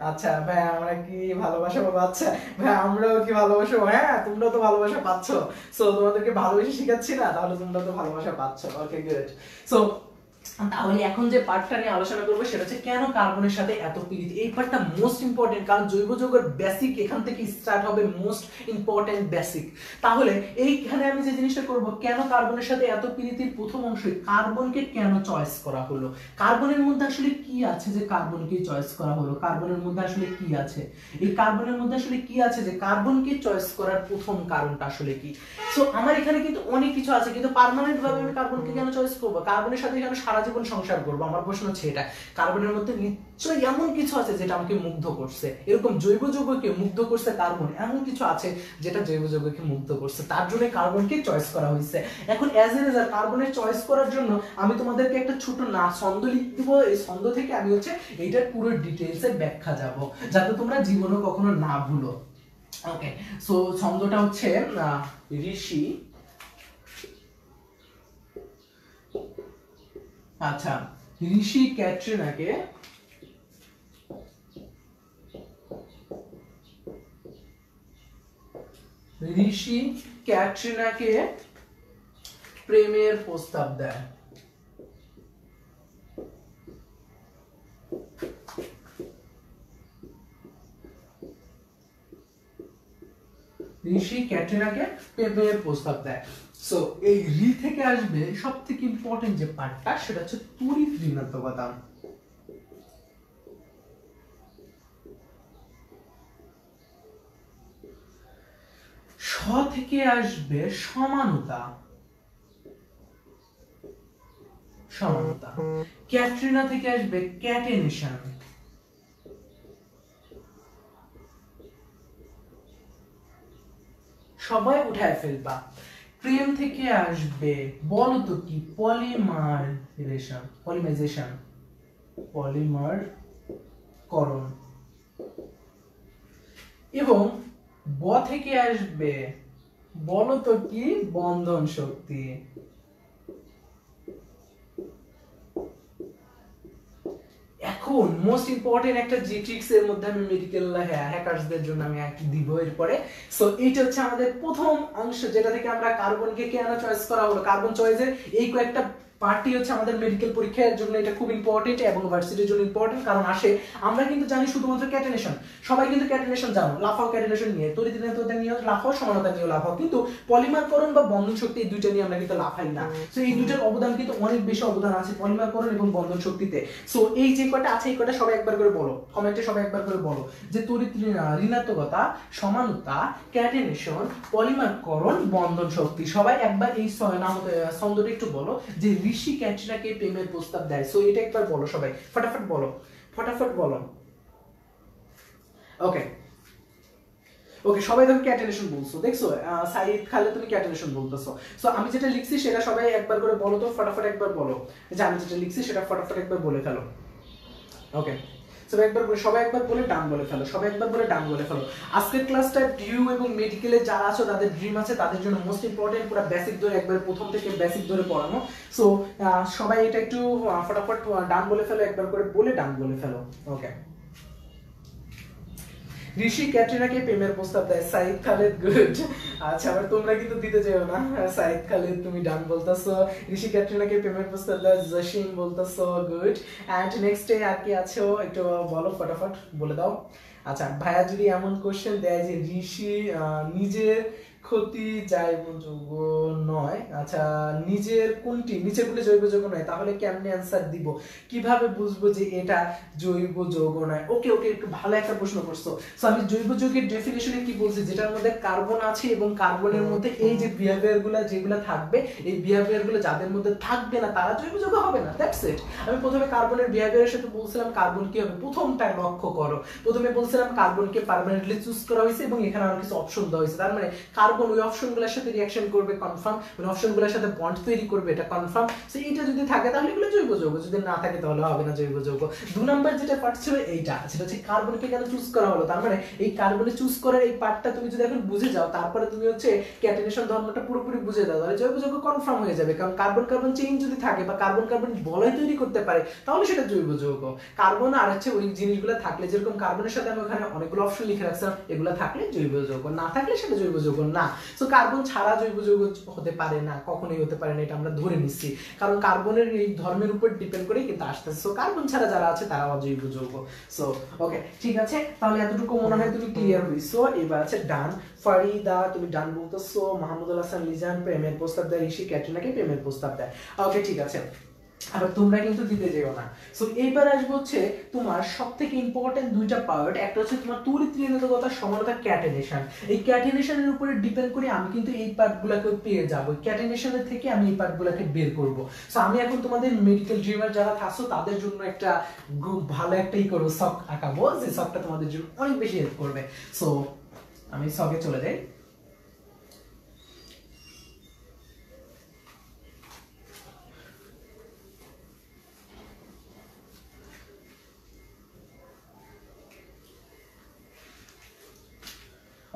আচ্ছা ভাই, আমরা কি ভালোবাসা পাবো? আচ্ছা ভাই, আমরাও কি ভালোবাসা? হ্যাঁ, তোমরাও তো ভালোবাসা পাচ্ছ। সো তোমাদেরকে ভালোবেসে শিখাচ্ছি না, তাহলে তোমরা তো ভালোবাসা পাচ্ছ। Okay good. সো তাহলে এখন যে পার্টটা নিয়ে আলোচনা করবো সেটা হচ্ছে কেন কার্বনের সাথে এত প্রীতি। এই পার্টটা মোস্ট ইম্পর্টেন্ট, কারণ জৈব যৌগের বেসিক এখান থেকে স্টার্ট হবে, মোস্ট ইম্পর্টেন্ট বেসিক। তাহলে এইখানে আমি যে জিনিসটা করব, কেন কার্বনের সাথে এত প্রীতির প্রথম অংশে কার্বনকে কেন চয়েস করা হলো, কার্বনের মধ্যে আসলে কি আছে যে কার্বনকে চয়েস করা হলো, কার্বনের মধ্যে আসলে কি আছে, এই কার্বনের মধ্যে আসলে কি আছে যে কার্বনকে চয়েস করার প্রথম কারণটা আসলে কি। সো আমার এখানে কিন্তু অনেক কিছু আছে, কিন্তু পার্মানেন্ট ভাবে আমি কার্বনকে কেন চয়েস করব, কার্বনের সাথে কেন সারা জীবন সংসার করব, আমার প্রশ্ন হচ্ছে এটা। কার্বনের মধ্যে নিশ্চয়ই এমন কিছু আছে যেটা আমাকে মুগ্ধ করছে, এরকম জৈব যৌগকে মুগ্ধ করছে কার্বন, এমন কিছু আছে যেটা জৈব যৌগকে মুগ্ধ করছে, তার জন্য কার্বনকে চয়েস করা হয়েছে। এখন অ্যাজ এ রেজাল্ট কার্বনের চয়েস করার জন্য আমি তোমাদেরকে একটা ছোট না ছন্দ লিখে দিব, এই ছন্দ থেকে আমি হচ্ছে এইটার পুরো ডিটেইলসে ব্যাখ্যা যাব, যাতে তোমরা জীবনে কখনো না ভুলো। ওকে, সো ছন্দটা হচ্ছে ঋষি, আচ্ছা ঋষি ক্যাটরিনাকে প্রেমের প্রস্তাব দেয়। ঋষি ক্যাটরিনাকে প্রেমের প্রস্তাব দেয়। সো এই রি থেকে আসবে সবথেকে ইম্পর্টেন্ট যে পার্টটা, সেটা হচ্ছে তড়িৎ ঋণাত্মকতা। স থেকে আসবে সমানতা, সমানতা। ক্যাটরিনা থেকে আসবে ক্যাটেনেশন, সবাই উঠায় ফেলবা। প্রেম থেকে আসবে বলতো কি, পলিমারাইজেশন, পলিমারকরণ। এবং ব থেকে আসবে বলতো কি, বন্ধন শক্তি। এত এখন মোস্ট ইম্পর্টেন্ট একটা জিট্রিক্স এর মধ্যে আমি মেডিকেল হ্যাকারসদের জন্য আমি এক দিব এরপরে। সো এইটা হচ্ছে আমাদের প্রথম অংশ, যেটা থেকে আমরা কার্বনকে কেন চয়েস করা হলো। কার্বন চয়েসের এই কয়েকটা পার্টি হচ্ছে আমাদের মেডিকেল পরীক্ষার জন্য এটা খুব ইম্পর্টেন্ট এবং ভার্সিটির জন্য ইম্পর্টেন্ট, কারণ আসে আমরা কিন্তু জানি শুধুমাত্র ক্যাটেনেশন, সবাই কিন্তু ক্যাটেনেশন জানো, লাফাও ক্যাটেনেশন নিয়ে, তড়িৎদ্বিতীয়তা নিয়ে লাফাও, সমানতা নিয়ে লাফাও, কিন্তু পলিমারকরণ বা বন্ধন শক্তি এই দুইটা নিয়ে আমরা কিন্তু লাফাই না। সো এই দুইটার অবদান কিন্তু অনেক বেশি অবদান আছে পলিমারকরণ এবং বন্ধন শক্তিতে। সো এই যে কয়টা আছে এই কয়টা সবাই একবার করে বলো, কমেন্টে সবাই একবার করে বলো যে তড়িৎ ঋণাত্মকতা, সমানতা, ক্যাটেনেশন, পলিমারকরণ, বন্ধন শক্তি। সবাই একবার এই ছন্দটা একটু বলো যে ঋষি ক্যাটরিনাকে প্রেমের প্রস্তাব দেয়। সো এটা একবার বলো সবাই, ফটাফট বলো, ফটাফট বলো। ওকে ওকে, সবাই তুমি ক্যাটেনেশন বলছো, দেখছো সাইদ খালেদ তুমি ক্যাটেনেশন বলতেছো। সো আমি যেটা লিখছি সেটা সবাই একবার করে বলো তো, ফটাফট একবার বলো যে আমি যেটা লিখছি সেটা ফটাফট একবার বলে ফেলো। ওকে, সবাই একবার বলে ডান বলে ফেলো, সবাই একবার বলে ডান বলে ফেলো। আজকের ক্লাসটা ডিউ এবং মেডিকেলে যারা আছো তাদের ড্রিম আছে তাদের জন্য মোস্ট ইম্পর্টেন্ট, পুরো বেসিক ধরে একবার প্রথম থেকে বেসিক ধরে পড়ানো। সো সবাই এটা একটু ফটাফট ডান বলে ফেলো, একবার করে বলে ডান বলে ফেলো। ওকে, ঋষি ক্যাটরিনাকে প্রেমের প্রস্তাব দেয়, সাইদ খালেদ গুড। আচ্ছা, আবার তোমরা কিন্তু দিতে চাও না, সাইদ খালেদ তুমি ডান বলতাছো, ঋষি ক্যাটরিনাকে প্রেমের প্রস্তাব দেয় জসিম বলতাছো, গুড। এন্ড নেক্সট ডে আর কি আছো একটু বলো, ফটাফট বলে দাও। আচ্ছা, ভাইয়া যদি এমন কোশ্চেন দেয় যে ঋষি নিজের ক্ষতি জৈব যৌগ নয়, আচ্ছা নিজের কোনটি, নিচের কোনটি জৈব যৌগ নয়, তাহলে কেমনে অ্যানসার দিব, কিভাবে বুঝবো যে এটা জৈব যৌগ নয়? ওকে ওকে, একটু ভালো একটা প্রশ্ন করছো। সো আমি জৈব যৌগের ডেফিনিশনে কি বলছি, যেটার মধ্যে কার্বন আছে এবং কার্বনের মধ্যে এই যে বিহেভিয়ার গুলা যেগুলা থাকবে, এই বিহেভিয়ার গুলো যাদের মধ্যে থাকবে না তারা জৈব যৌগ হবে না, দ্যাটস ইট। আমি প্রথমে কার্বনের বিহেভিয়ারের সাথে বলছিলাম কার্বন কি হবে, প্রথমটা লক্ষ্য করো, প্রথমে বলছিলাম কার্বনকে পার্মানেন্টলি চুজ করা হয়েছে এবং এখানে আরো কিছু অপশন দেওয়া হয়েছে, তার মানে কার্বন ওই অপশনগুলোর সাথে রিঅ্যাকশন করবে, কনফার্ম, ওই অপশনগুলোর সাথে বন্ড তৈরি করবে, এটা কনফার্ম। সো এইটা যদি থাকে তাহলে এগুলো জৈব যৌগ, যদি না থাকে তাহলে হবে না জৈব যৌগ। 2 নাম্বার যেটা পার্ট ছিল এইটা, সেটা হচ্ছে কার্বনকে কেন চুজ করা হলো, তার মানে এই কার্বনে চুজ করার এই পার্টটা তুমি যদি এখন বুঝে যাও, তারপরে তুমি হচ্ছে ক্যাটেনেশন ধর্মটা পুরোপুরি বুঝে যাও, তাহলে জৈব যৌগ কনফার্ম হয়ে যাবে। কারণ কার্বন কার্বন চেইন যদি থাকে বা কার্বন কার্বন বলয় তৈরি করতে পারে তাহলে সেটা জৈব যৌগ। কার্বন আর হচ্ছে ওই জিনিসগুলো থাকলে, যেরকম কার্বনের সাথে আমি ওখানে অনেকগুলো অপশন লিখে রাখছিলাম, এগুলো থাকলে জৈব যৌগ, না থাকলে সেটা জৈব যৌগ না। সো কার্বন ছাড়া জৈব যৌগ হতে পারে না, কখনোই হতে পারে না, এটা আমরা ধরে নিচ্ছি, কারণ কার্বনের এই ধর্মের উপর ডিপেন্ড করে কিন্তু আসতেছে। সো কার্বন ছাড়া যারা আছে তারা অজৈব যৌগ। সো ওকে, ঠিক আছে, তাহলে এতটুকু মনে হয় তুমি ক্লিয়ার হইছো। এবার আছে ডান, ফারিদা তুমি ডান বলতেছো, মাহমুদুল হাসান লিজান প্রেমের প্রস্তাব দেয়, ঋষি ক্যাটরিনাকে প্রেমের প্রস্তাব দেয়। ওকে, ঠিক আছে, আবার তোমরা কিন্তু দিতে যেও না। সো এইবার আসবো হচ্ছে তোমার সবথেকে ইম্পর্টেন্ট দুইটা পার্ট, একটা হচ্ছে তোমার তড়িৎ ঋণাত্মকতা, সমানতা, ক্যাটেনেশন। এই ক্যাটেনেশনের উপরে ডিপেন্ড করে আমি কিন্তু এই পার্টগুলোকে পেয়ে যাব, ক্যাটেনেশনের থেকে আমি এই পার্টগুলোকে বের করব। সো আমি এখন তোমাদের মেডিকেল ড্রিমার যারা থাকছো তাদের জন্য একটা ভালো একটা শখ আঁকাবো, যে শখটা তোমাদের জন্য অনেক বেশি হেল্প করবে। সো আমি শখে চলে যাই।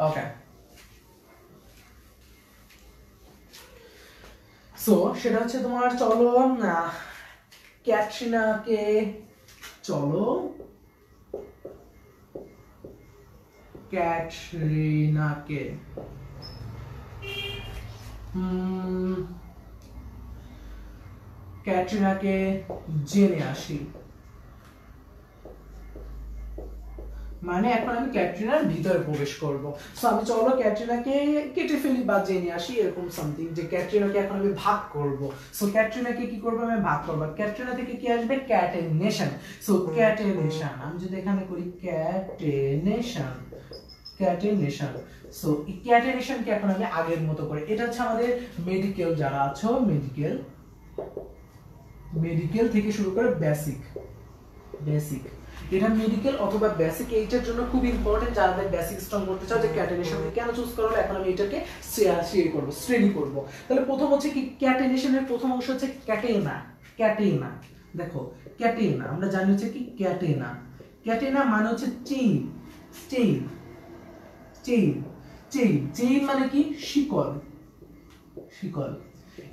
ওকে, সো সেটা হচ্ছে তোমার, চলো ক্যাটরিনাকে, চলো ক্যাটরিনাকে ক্যাটরিনাকে জেনে আসি, মানে এখন আমি ক্যাটরিনার ভিতরে প্রবেশ করব। সো আমি চলো ক্যাটরিনাকে কেটে ফেলি বা জেনে আসি, এরকম সামথিং, যে ক্যাটরিনাকে এখন আমি ভাগ করব। সো ক্যাটরিনাকে কি করব, আমি ভাগ করব। ক্যাটরিনা থেকে কি আসবে, ক্যাটেনেশন। সো ক্যাটেনেশন আমি যদি এখানে করি ক্যাটেনেশন, ক্যাটেনেশন। সো এই ক্যাটেনেশনকে এখন আমি আগের মতো করে, এটা হচ্ছে আমাদের মেডিকেল যারা আছো, মেডিকেল, মেডিকেল থেকে শুরু করে বেসিক, বেসিক, এটা মেডিকেল অথবা বেসিক, এইটার জন্য খুব ইম্পর্টেন্ট, যারা বেসিক স্ট্রং করতে চাও যে ক্যাটেনেশনকে কেন চুজ করা হলো, এখন আমি এটাকে শেয়ার করব, শ্রেণী করব। তাহলে প্রথম হচ্ছে কি, ক্যাটেনেশনের প্রথম অংশ হচ্ছে ক্যাটেনা, ক্যাটেনা, দেখো ক্যাটেনা আমরা জানি হচ্ছে কি ক্যাটেনা, ক্যাটেনা মানে হচ্ছে chain, chain, chain, chain, chain মানে কি শিকল, শিকল।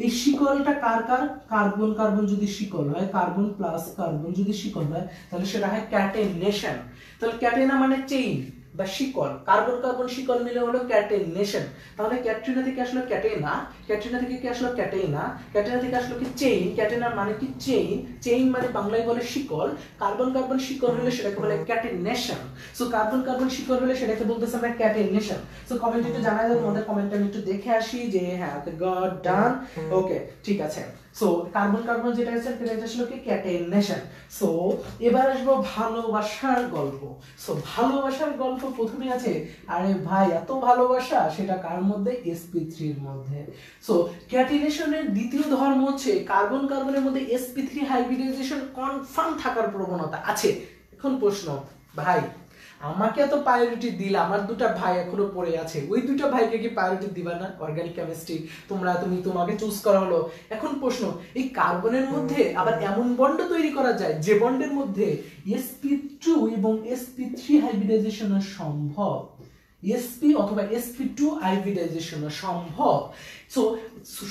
এই শিকলটা কার কার, কার্বন কার্বন যদি শিকল হয়, কার্বন প্লাস কার্বন যদি শিকল হয়, তাহলে সেটা হয় ক্যাটেনেশন। তাহলে ক্যাটেনা মানে চেইন বা শিকল, কার্বন কার্বন শিকল মিলে হলো ক্যাটেনেশন। তাহলে ক্যাটরিনা থেকে আসলো ক্যাটেনা, ক্যাটরিনা থেকে কি আসলো ক্যাটেনা, ক্যাটেনা থেকে আসলো কি চেইন, ক্যাটেনার মানে কি চেইন, চেইন মানে বাংলায় বলে শিকল, কার্বন কার্বন শিকল হলে সেটাকে বলে ক্যাটেনেশন। সো কার্বন কার্বন শিকল হলে সেটাকে বলতেছে আমরা ক্যাটেনেশন। সো কমেন্ট একটু জানাই দাও তোমাদের, কমেন্টটা আমি একটু দেখে আসি যে হ্যাঁ ওকে গড ডান, ওকে ঠিক আছে। সো কার্বন কার্বন যেটা আছে সেটা আসলে কি ক্যাটেনেশন। সো এবার আসবো ভালোবাসার গল্প। সো ভালোবাসার গল্প প্রথমে আছে, আরে ভাই এত ভালোবাসা, সেটা কার মধ্যে, sp3 এর মধ্যে। সো ক্যাটেনেশনের দ্বিতীয় ধর্ম হচ্ছে কার্বন কার্বনের মধ্যে sp3 হাইব্রিডাইজেশন কনফার্ম থাকার প্রবণতা আছে। এখন প্রশ্ন, ভাই আমাকে এত প্রায়োরিটি দিলা, আমার দুটো ভাই এখনো পড়ে আছে, ওই দুটো ভাইকে কি প্রায়োরিটি দিবা না? অর্গানিক কেমিস্ট্রি তোমাকে চুজ করা হলো। এখন প্রশ্ন, এই কার্বনের মধ্যে আবার এমন বন্ড তৈরি করা যায় যে বন্ডের মধ্যে sp2 এবং sp3 হাইব্রিডাইজেশন সম্ভব, sp অথবা sp2 হাইব্রিডাইজেশন সম্ভব। সো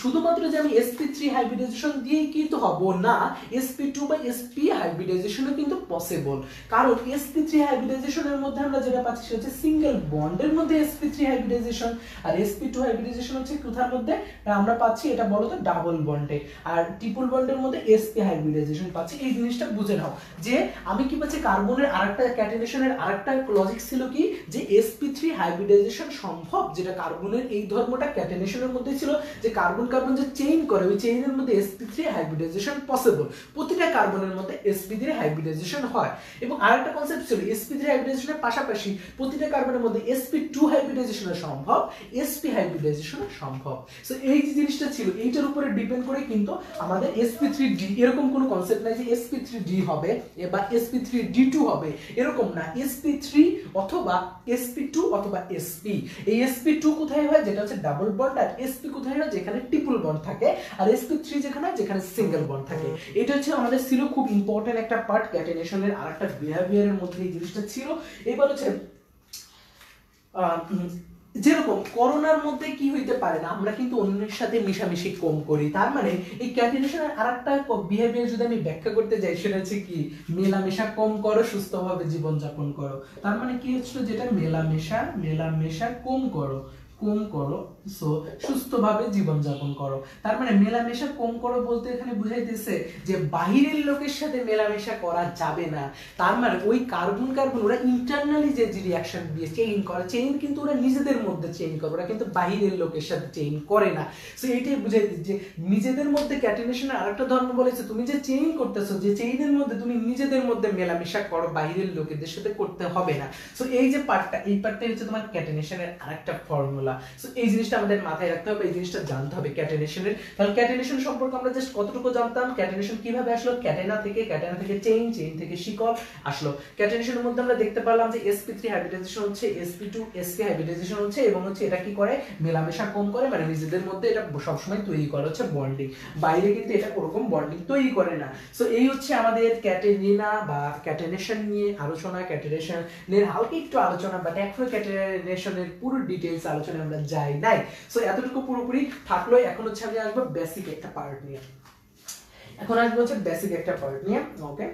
শুধুমাত্র যে আমি sp3 হাইব্রিডাইজেশন দিয়েই কিন্তু হব না, sp2 বা sp হাইব্রিডাইজেশনও কিন্তু পসিবল। কারণ sp3 হাইব্রিডাইজেশনের মধ্যে আমরা যেটা পাচ্ছি সেটা হচ্ছে সিঙ্গেল বন্ডের মধ্যে sp3 হাইব্রিডাইজেশন, আর sp2 হাইব্রিডাইজেশন হচ্ছে কোথার মধ্যে আমরা পাচ্ছি, এটা বলো তো ডাবল বন্ডে, আর ট্রিপল বন্ডের মধ্যে sp হাইব্রিডাইজেশন পাচ্ছি। এই জিনিসটা বুঝে নাও যে আমি কি পাচ্ছি, কার্বনের আরেকটা ক্যাটেনেশনের আরেকটা লজিক ছিল কি, যে sp3 হাইব্রিডাইজেশন সম্ভব, যেটা কার্বনের এই ধর্মটা ক্যাটেনেশনের মধ্যে ছিল, যে কার্বন কার্বন যে চেইন করে ওই চেইনের মধ্যে sp3 হাইব্রিডাইজেশন পসিবল, প্রতিটা কার্বনের মধ্যে sp3 হাইব্রিডাইজেশন হয়। এবং আরেকটা কনসেপ্ট ছিল sp3 হাইব্রিডাইজেশনের পাশাপাশি প্রতিটা কার্বনের মধ্যে sp2 হাইব্রিডাইজেশন সম্ভব, sp হাইব্রিডাইজেশন সম্ভব। সো এই যে জিনিসটা ছিল, এইটার উপরে ডিপেন্ড করে কিন্তু আমাদের sp3d, এরকম কোনো কনসেপ্ট নাই যে sp3d হবে বা sp3d2 হবে, এরকম না, sp3 অথবা sp2 অথবা sp। এই sp2 কোথায় হয়, যেটা হচ্ছে ডাবল বন্ড, আর sp কোথায় হয়, যেখানে ট্রিপল বন্ড থাকে, আর sp3 যেখানে সিঙ্গেল বন্ড থাকে। এটা হচ্ছে আমাদের ছিল খুব ইম্পর্টেন্ট একটা পার্ট, ক্যাটেনেশনের আরেকটা বিহেভিয়ারের মধ্যে এই জিনিসটা ছিল। এবার হচ্ছে যেরকম করোনার মধ্যে কি হইতে পারে না, আমরা কিন্তু অন্যের সাথে মিশামিশি কম করি, তার মানে এই ক্যাটেনেশনের আরেকটা বিহেভিয়ার যদি আমি ব্যাখ্যা করতে যাই সেটা হচ্ছে কি, মেলামেশা কম করো, সুস্থভাবে জীবনযাপন করো। তার মানে কি হচ্ছিল, যেটা মেলামেশা কম করো, সো সুস্থভাবে জীবনযাপন করো। তার মানে মেলামেশা কম করো বলতে এখানে বুঝাইতেছে যে বাহিরের লোকের সাথে মেলামেশা করা যাবে না। তার মানে ওই কার্বন ওরা ইন্টারনালি যে রিঅ্যাকশন দিয়ে চেইন করে, চেইন কিন্তু ওরা নিজেদের মধ্যে চেইন করে, ওরা কিন্তু বাহিরের লোকের সাথে চেইন করে না। সো এইটাই বুঝাইতেছে যে নিজেদের মধ্যে ক্যাটেনেশনের আরেকটা ধর্ম বলেছে, তুমি যে চেইন করতেছো, যে চেইনের মধ্যে তুমি নিজেদের মধ্যে মেলামেশা করো, বাহিরের লোকেদের সাথে করতে হবে না। সো এই যে পার্টটা, এই পার্টটাই হচ্ছে তোমার ক্যাটেনেশনের আরেকটা ফর্মুলা। সো এই জিনিসটা আমাদের মাথায় রাখতে হবে, এই জিনিসটা জানতে হবে ক্যাটেনেশনের। তাহলে ক্যাটেনেশন সম্পর্কে আমরা জাস্ট কতটুকু জানতাম, ক্যাটেনেশন কিভাবে আসলো, ক্যাটেনা থেকে চেইন থেকে শিকল আসলো। ক্যাটেনেশনের মধ্যে আমরা দেখতে পারলাম যে sp3 হাইব্রিডাইজেশন হচ্ছে, sp2 sp হাইব্রিডাইজেশন হচ্ছে, এবং হচ্ছে এটা কি করে, মেলামেশা কম করে, মানে নিজেদের মধ্যে এটা সবসময় তৈরি করে হচ্ছে বন্ডিং, বাইরে কিন্তু এটা ওরকম বন্ডিং তৈরি করে না। সো এই হচ্ছে আমাদের ক্যাটেনিনা বা ক্যাটেনেশন নিয়ে আলোচনা, ক্যাটেনেশনের হালকা একটু আলোচনা, বাট এখনো ক্যাটেনেশনের পুরো ডিটেইলস আলোচনা আমরা যাই নাই। সো এতটুকু পুরোপুরি থাকলো। এখন হচ্ছে আমি আসবো বেসিক একটা পার্ট নিয়ে, ওকে।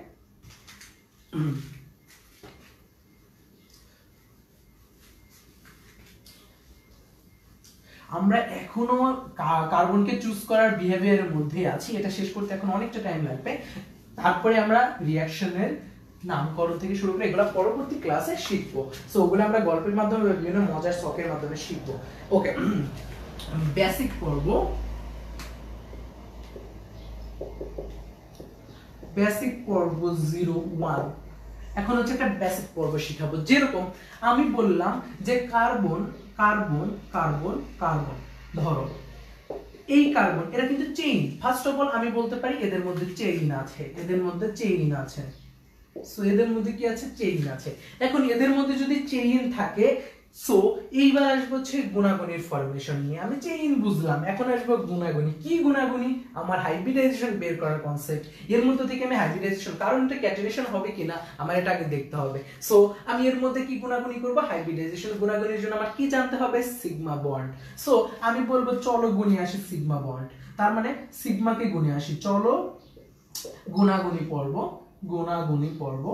আমরা এখনো কার্বনকে চুজ করার বিহেভিয়ারের মধ্যে আছি, এটা শেষ করতে এখন অনেকটা টাইম লাগবে। তারপরে আমরা রিঅ্যাকশনের নামকরণ থেকে শুরু করে এগুলো পরবর্তী ক্লাসে শিখবো। সো ওগুলো আমরা গল্পের মাধ্যমে, বিভিন্ন মজার শখের মাধ্যমে শিখবো। ওকে, বেসিক পড়ব, বেসিক পর্ব 01। এখন হচ্ছে একটা বেসিক পর্ব শিখাবো। যেরকম আমি বললাম যে কার্বন, ধরো এই কার্বন, এরা কিন্তু চেইন। ফার্স্ট অফ অল আমি বলতে পারি এদের মধ্যে চেইন আছে, সো এদের মধ্যে কি আছে, চেইন আছে। এখন এদের মধ্যে যদি চেইন থাকে, সো এইবার আসবো হচ্ছে গুণাগুণির ফরমেশন নিয়ে। আমি চেইন বুঝলাম, এখন আসবো গুণাগুণি। কি গুণাগুণি? আমার হাইব্রিডাইজেশন বের করার কনসেপ্ট। এর মধ্যে থেকে আমি হাইব্রিডাইজেশন, কারণ এটা ক্যাটালিনেশন হবে কিনা আমার এটা আগে দেখতে হবে। সো আমি এর মধ্যে কি গুণাগুণি করব? হাইব্রিডাইজেশন। গুণাগুণির জন্য আমার কি জানতে হবে? Sigma bond. সো আমি বলবো চলো গুণে আসি সিগমা বন্ড, তার মানে সিগমাকে গুণে আসি। চলো গুণাগুণি পর্ব, গুণাগুণি পর্ব।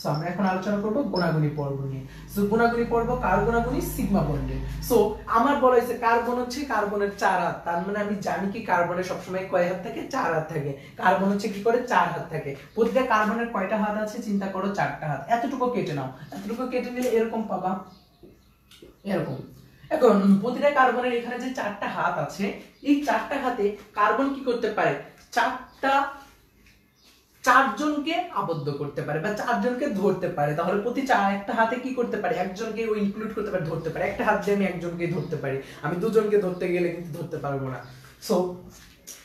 সো আমরা এখন আলোচনা করব গুণাগুণি পর্ব নিয়ে। সো গুণাগুণি পর্ব কার গুণাগুণি? সিগমা বন্ডের। সো আমার বলা হয়েছে কার্বন হচ্ছে কার্বনের 4 হাত, তার মানে আমি জানি কি কার্বনের সবসময় কয় হাত থাকে? 4 হাত থাকে। কার্বন হচ্ছে কি করে? 4 হাত থাকে। প্রতিটা কার্বনের কয়টা হাত আছে? চিন্তা করো, 4টা হাত। এতটুকু কেটে নাও, এতটুকু কেটে নিলে এরকম পাবা, এরকম। এখন প্রতিটা কার্বনের এখানে যে 4টা হাত আছে, এই 4টা হাতে কার্বন কি করতে পারে? 4জনকে আবদ্ধ করতে পারে বা 4জনকে ধরতে পারে। তাহলে প্রতি একটা হাতে কি করতে পারে? একজনকে ও ইনক্লুড করতে পারে, ধরতে পারে। একটা হাত দিয়ে আমি একজনকে ধরতে পারি, আমি দুজনকে ধরতে গেলে কিন্তু ধরতে পারবো না। সো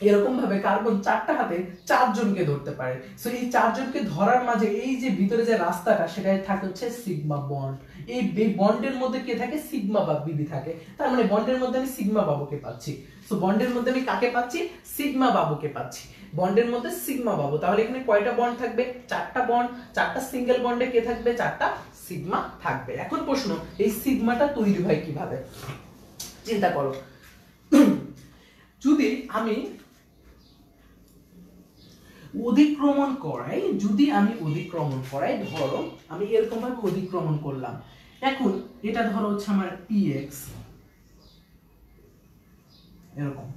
এরকম ভাবে কার্বন 4টা হাতে 4জনকে ধরতে পারে। সো এই 4জনকে ধরার মাঝে এই যে ভিতরে যে রাস্তাটা, সেটাই থাকে হচ্ছে সিগমা বন্ড। এই বন্ডের মধ্যে কে থাকে? সিগমা বা বিবি থাকে। তার মানে বন্ডের মধ্যে আমি সিগমা বাবুকে পাচ্ছি। সো বন্ডের মধ্যে আমি কাকে পাচ্ছি? সিগমা বাবুকে পাচ্ছি। বন্ডের মধ্যে সিগমা বাবু। তাহলে এখানে কয়টা বন্ড থাকবে? 4টা বন্ড। 4টা সিঙ্গেল বন্ডে কে থাকবে? 4টা সিগমা থাকবে। এখন প্রশ্ন, এই সিগমাটা তৈরি হয় কিভাবে? চিন্তা করো, যদি আমি অধিক্রমণ করাই, ধরো আমি এরকম ভাবে অধিক্রমণ করলাম। এখন এটা ধরো হচ্ছে আমার px, এরকম।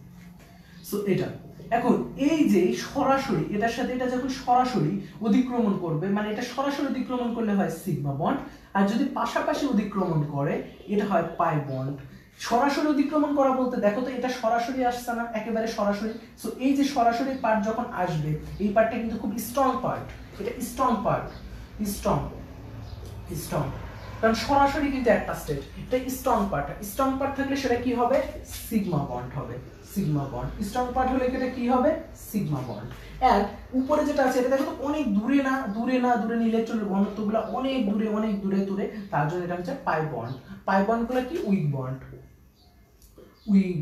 সো এটা এখন এই যে সরাসরি এটার সাথে এটা যখন সরাসরি অধিক্রমণ করবে, মানে এটা সরাসরি অধিক্রমণ করলে হয় সিগমা বন্ড, আর যদি পাশাপাশি অধিক্রমণ করে এটা হয় পাই বন্ড। সরাসরি অধিক্রমণ করা বলতে দেখো তো, এটা সরাসরি আসছে না, একেবারে সরাসরি। সো এই যে সরাসরি পার্ট যখন আসবে, এই পার্টটা কিন্তু খুব স্ট্রং পার্ট। এটা স্ট্রং পার্ট, স্ট্রং, কারণ সরাসরি কিন্তু একটা স্টেট। এটা স্ট্রং পার্ট থাকলে সেটা কি হবে? সিগমা বন্ড হবে। সিগমা বন্ড স্ট্রং পার্ট হলে এটা কি হবে? Sigma bond. এন্ড উপরে যেটা আছে এটা দেখো তো অনেক দূরে না, দূরে ইলেকট্রনের ঘনত্বগুলো অনেক দূরে, তার জন্য এটা হচ্ছে পাই বন্ড। পাই বন্ডগুলো কি? Weak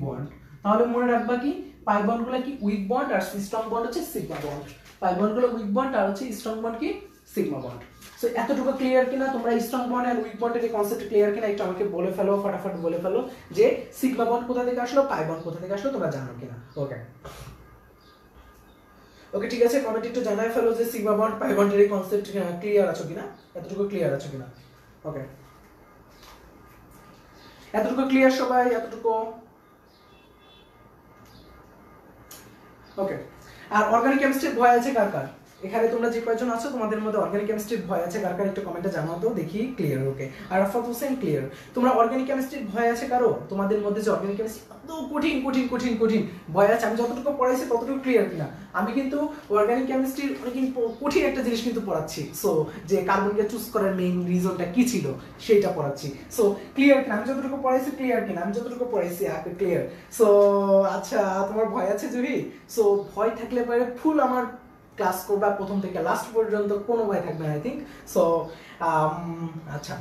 bond. তাহলে মনে রাখবা কি, পাই বন্ডগুলো কি? উইক বন্ড, আর স্ট্রং বন্ড হচ্ছে সিগমা বন্ড। পাই বন্ডগুলো উইক বন্ড, আর হচ্ছে স্ট্রং বন্ড কি? Sigma bond. সো এতটুকু ক্লিয়ার কিনা? তোমরা স্ট্রং বন্ড এন্ড উইক বন্ডের এই কনসেপ্ট ক্লিয়ার কিনা একটু আমাকে বলে ফেলো, ফটাফট বলে ফেলো যে সিগমা বন্ড কোথা থেকে আসলো, পাই বন্ড কোথা থেকে আসলো, তোমরা জানো কিনা? ওকে ঠিক আছে, কমেন্ট একটু জানাই ফেলো যে সিগমা বন্ড পাই বন্ডের এই কনসেপ্ট ক্লিয়ার আছো কিনা, এতটুকু ক্লিয়ার আছো কিনা। ওকে, এতটুকু ক্লিয়ার সবাই? এতটুকু ওকে। আর অর্গানিক কেমিস্ট্রির ভয় আছে কার কার? এখানে তোমরা যে কয়জন আছো তোমাদের মধ্যে অর্গানিক কেমিস্ট্রির ভয় আছে কার কার? একটু কমেন্টে জানাও তো দেখি। ক্লিয়ার? ওকে। আর আফাত হোসেন ক্লিয়ার। তোমরা অর্গানিক কেমিস্ট্রির ভয় আছে কারো? তোমাদের মধ্যে যে অর্গানিক কেমিস্ট্রি এত কঠিন ভয় আছে, আমি যতটুকু পড়াইছি ততটুকু ক্লিয়ার কিনা? আমি কিন্তু অর্গানিক কেমিস্ট্রির অনেক কঠিন একটা জিনিস কিন্তু পড়াচ্ছি। সো যে কার্বনকে চুজ করার মেইন রিজনটা কি ছিল সেইটা পড়াচ্ছি। সো ক্লিয়ার কিনা? আমি যতটুকু পড়াইছি ক্লিয়ার কিনা? আমি যতটুকু পড়াইছি ক্লিয়ার। সো আচ্ছা, তোমার ভয় আছে জুহি? সো ভয় থাকলে পরে ফুল আমার ক্লাস করবা প্রথম থেকে লাস্ট পর্যন্ত, কোনো ভয় থাকবে না আই থিঙ্ক। সো আচ্ছা,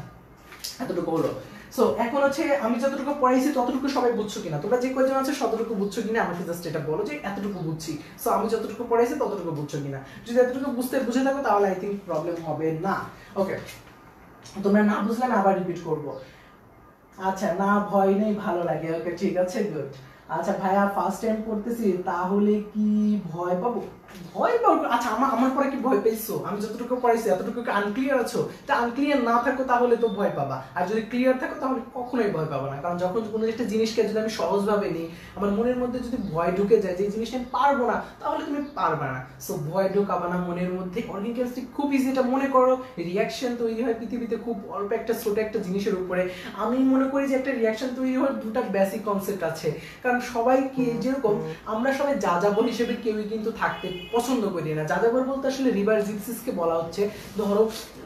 এতটুকু হলো। সো এখন হচ্ছে আমি যতটুকু পড়াইছি ততটুকু সবাই বুঝছো কিনা? তোমরা যে কয়জন আছে ততটুকু বুঝছো কিনা আমাকে জাস্ট এটা বলো যে এতটুকু বুঝছি। সো আমি যতটুকু পড়াইছি ততটুকু বুঝছো কিনা? যদি এতটুকু বুঝে থাকো তাহলে আই থিঙ্ক প্রবলেম হবে না। ওকে, তোমরা না বুঝলে আমি আবার রিপিট করবো। আচ্ছা, না ভয় নেই, ভালো লাগে। ওকে ঠিক আছে, গুড। আচ্ছা ভাইয়া ফার্স্ট টাইম পড়তেছি, তাহলে কি ভয় পাবো? আচ্ছা, আমার পরে কি ভয় পেয়েছো? আমি যতটুকু পড়াইছি এতটুকু আনক্লিয়ার আছো? তা আনক্লিয়ার না থাকো তাহলে তো ভয় পাবা, আর যদি ক্লিয়ার থাকো তাহলে কখনোই ভয় পাবা না। কারণ যখন কোনো একটা জিনিসকে যদি আমি সহজভাবে নিই, আমার মনের মধ্যে যদি ভয় ঢুকে যায় যে এই জিনিসটা আমি পারবো না, তাহলে তুমি পারবে না। সো ভয় ঢোকাবা না মনের মধ্যে। অর্গানিক কেমিস্ট্রি খুব ইজি। এটা মনে করো রিয়াকশন তৈরি হয় পৃথিবীতে খুব অল্প একটা ছোট একটা জিনিসের উপরে। আমি মনে করি যে একটা রিয়াকশন তৈরি হওয়ার দুটো বেসিক কনসেপ্ট আছে। কারণ সবাই কি যেরকম আমরা সবাই যাযাবর হিসেবে কেউই কিন্তু থাকতে পছন্দ করি না। যাযাবর বলতে আসলে রিভার জিপসিসকে বলা হচ্ছে। ধরো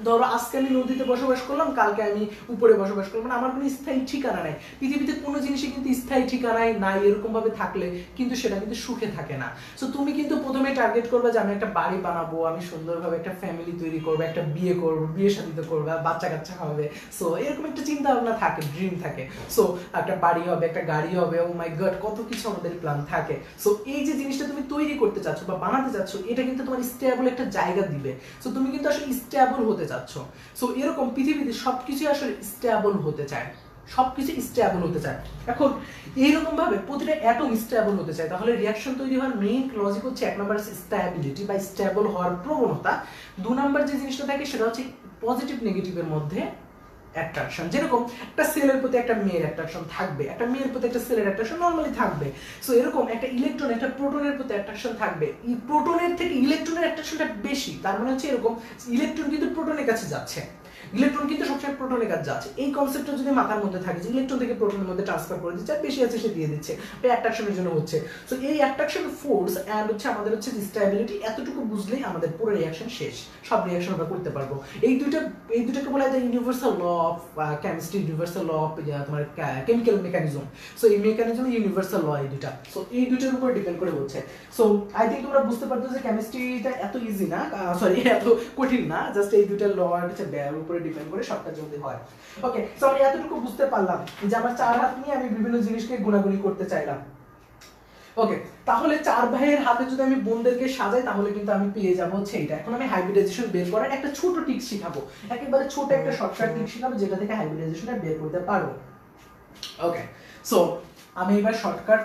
ধরো আজকে আমি নদীতে বসবাস করলাম, কালকে আমি উপরে বসবাস করলাম, মানে আমার কোনো স্থায়ী ঠিকানা নাই। পৃথিবীতে কোনো জিনিসই কিন্তু স্থায়ী ঠিকানায় নাই, এরকম ভাবে থাকলে কিন্তু সেটা কিন্তু সুখে থাকে না। সো তুমি কিন্তু প্রথমে টার্গেট করবে যে আমি একটা বাড়ি বানাবো, আমি সুন্দরভাবে একটা ফ্যামিলি তৈরি করবো, একটা বিয়ে করবো, বিয়ে শাদী তো করবো, বাচ্চা কাচ্চা হবে। সো এরকম একটা চিন্তা ভাবনা থাকে, ড্রিম থাকে। সো একটা বাড়ি হবে, একটা গাড়ি হবে, ও মাই গড কত কিছু আমাদের প্ল্যান থাকে। সো এই যে জিনিসটা তুমি তৈরি করতে চাচ্ছ বা বানাতে চাচ্ছ, এটা কিন্তু তোমার স্টেবল একটা জায়গা দিবে। সো তুমি কিন্তু আসলে স্টেবল হতে চাচ্ছ। সো এরকম পৃথিবীতে সবকিছু আসলে স্টেবল হতে চায়, সবকিছু স্টেবল হতে চায়। এখন এইরকম ভাবে প্রতিটা অ্যাটম স্টেবল হতে চায়, তাহলে রিঅ্যাকশন তৈরি হওয়ার মেইন লজিক হচ্ছে 1 নাম্বার স্টেবিলিটি বা স্টেবল হওয়ার প্রবণতা। 2 নাম্বার যে জিনিসটা থাকে সেটা হচ্ছে পজিটিভ নেগেটিভের মধ্যে অ্যাট্রাকশন। যেরকম একটা সেলের প্রতি একটা মেয়ের অ্যাট্রাকশন থাকবে, একটা মেয়ের প্রতি একটা সেলের অ্যাট্রাকশন নরমালি থাকবে। সো এরকম একটা ইলেকট্রন একটা প্রোটনের প্রতি অ্যাট্রাকশন থাকবে, এই প্রোটনের থেকে ইলেকট্রনের অ্যাট্রাকশনটা বেশি। তার মানে হচ্ছে এরকম ইলেকট্রন কিন্তু প্রোটনের কাছে যাচ্ছে, ইলেকট্রন কিন্তু সবসময় প্রোটনের কাছে যাচ্ছে। এই কনসেপ্টটা যদি মাথার মধ্যে থাকে যে ইলেকট্রন থেকে প্রোটনের মধ্যে ট্রান্সফার করে দিচ্ছে, আর বেশি আছে সে দিয়ে দিচ্ছে, এই অ্যাট্রাকশনের জন্য হচ্ছে। সো এই অ্যাট্রাকশন ফোর্স এন্ড হচ্ছে আমাদের হচ্ছে স্টেবিলিটি, এতটুকু বুঝলেই আমাদের পুরো রিঅ্যাকশন শেষ, সব রিঅ্যাকশন আমরা করতে পারবো। এই দুইটাকে বলা যায় universal law of chemistry, universal law of তোমার কেমিক্যাল মেকানিজম। সো এই মেকানিজম ইউনিভার্সাল ল, এই দুইটা। সো এই দুইটার উপর ডিপেন্ড করে হচ্ছে। সো আই থিংক তোমরা বুঝতে পারছো যে কেমিস্ট্রিটা এত ইজি না, সরি এত কঠিন না, জাস্ট এই দুইটা ল আর হচ্ছে ব্যয়ের উপরে ডিপেন্ড করে সবটা জলদি হয়। ওকে, সো আমি এতটুকু বুঝতে পারলাম যে আমার 4 হাত নিয়ে আমি বিভিন্ন জিনিসকে গুণাগুণি করতে চাইলাম। ওকে, তাহলে 4 ভাইয়ের হাতে যদি আমি বোনদেরকে সাজাই তাহলে কিন্তু আমি পেয়ে যাবো হচ্ছে এইটা। এখন আমি হাইব্রিডাইজেশন বের করার একটা ছোট ট্রিক শিখাবো, একেবারে ছোট একটা শর্টকাট ট্রিক শিখাবো যেটা থেকে হাইব্রিডাইজেশনটা বের করতে পারবো। ওকে, সো আমি এবার শর্টকাট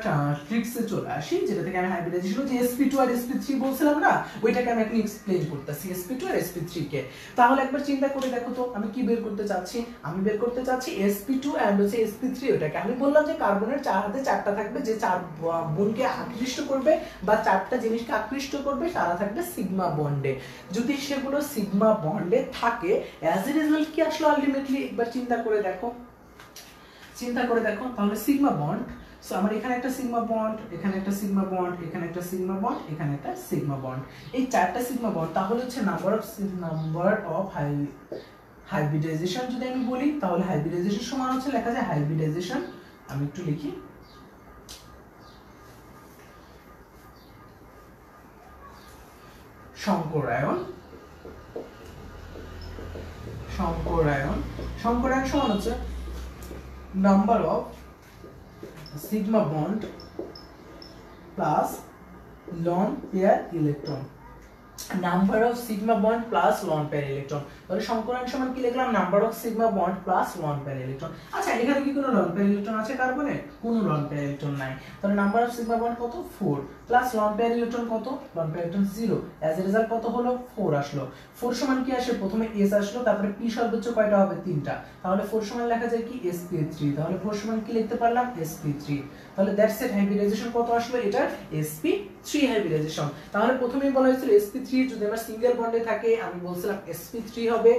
ট্রিক্সে চলে আসি, যেটা থেকে আমি হাইব্রিডাইজেশন যে sp2 আর sp3 বলছিলাম না, ওইটাকে আমি এখন এক্সপ্লেইন করতেছি sp2 আর sp3 কে। তাহলে একবার চিন্তা করে দেখো তো আমি কি বের করতে চাচ্ছি। আমি বের করতে চাচ্ছি sp2 এন্ড হচ্ছে sp3। ওটাকে আমি বললাম যে কার্বনের 4 হাতে 4টা থাকবে, যে 4 বনকে আকৃষ্ট করবে বা 4টা জিনিসকে আকৃষ্ট করবে তারা থাকবে সিগমা বন্ডে। যদি সেগুলো সিগমা বন্ডে থাকে, অ্যাজ এ রেজাল্ট কি আসলে আলটিমেটলি একবার চিন্তা করে দেখো, তাহলে সিগমা বন্ড। সো আমার এখানে একটা সিগমা বন্ড, এখানে একটা সিগমা বন্ড, এখানে একটা সিগমা বন্ড, এখানে একটা সিগমা বন্ড, এই 4টা সিগমা বন্ড। তাহলে হচ্ছে নাম্বার অফ হাইব্রিডাইজেশন যদি আমি বলি, তাহলে হাইব্রিডাইজেশন সমান হচ্ছে লেখা যায় হাইব্রিডাইজেশন, আমি একটু লিখি, সংকরায়ন সমান হচ্ছে number of sigma bond plus loan pair electron, number of sigma bond plus loan pair electron. তাহলে সংকরায়ন সমান কি লিখলাম, number of sigma bond plus loan pair electron. আচ্ছা, এখানে কি কোনো লন পেয়ার ইলেকট্রন আছে কার্বনে? কোনো লন পেয়ার ইলেকট্রন নাই। তাহলে নাম্বার অফ সিগমা বন্ড কত, 4, প্লাস লন পেয়ার ইলেকট্রন কত, loan pair electron 0, as a result কত হলো, 4 আসলো। 4 সমান কি আসে, প্রথমে s আসলো, তারপরে p সর্বোচ্চ কয়টা হবে, 3টা। তাহলে 4 সমান লেখা যায় কি, sp3। তাহলে 4 সমান কি লিখতে পারলাম, sp3। তাহলে দ্যাটস ইট, হাইব্রিডাইজেশন কত আসলো, এটা sp3 হাইব্রিডাইজেশন। তাহলে প্রথমেই বলা হয়েছিল sp3 যদি আমার সিঙ্গেল বন্ডে থাকে আমি বলছিলাম sp3 হবে।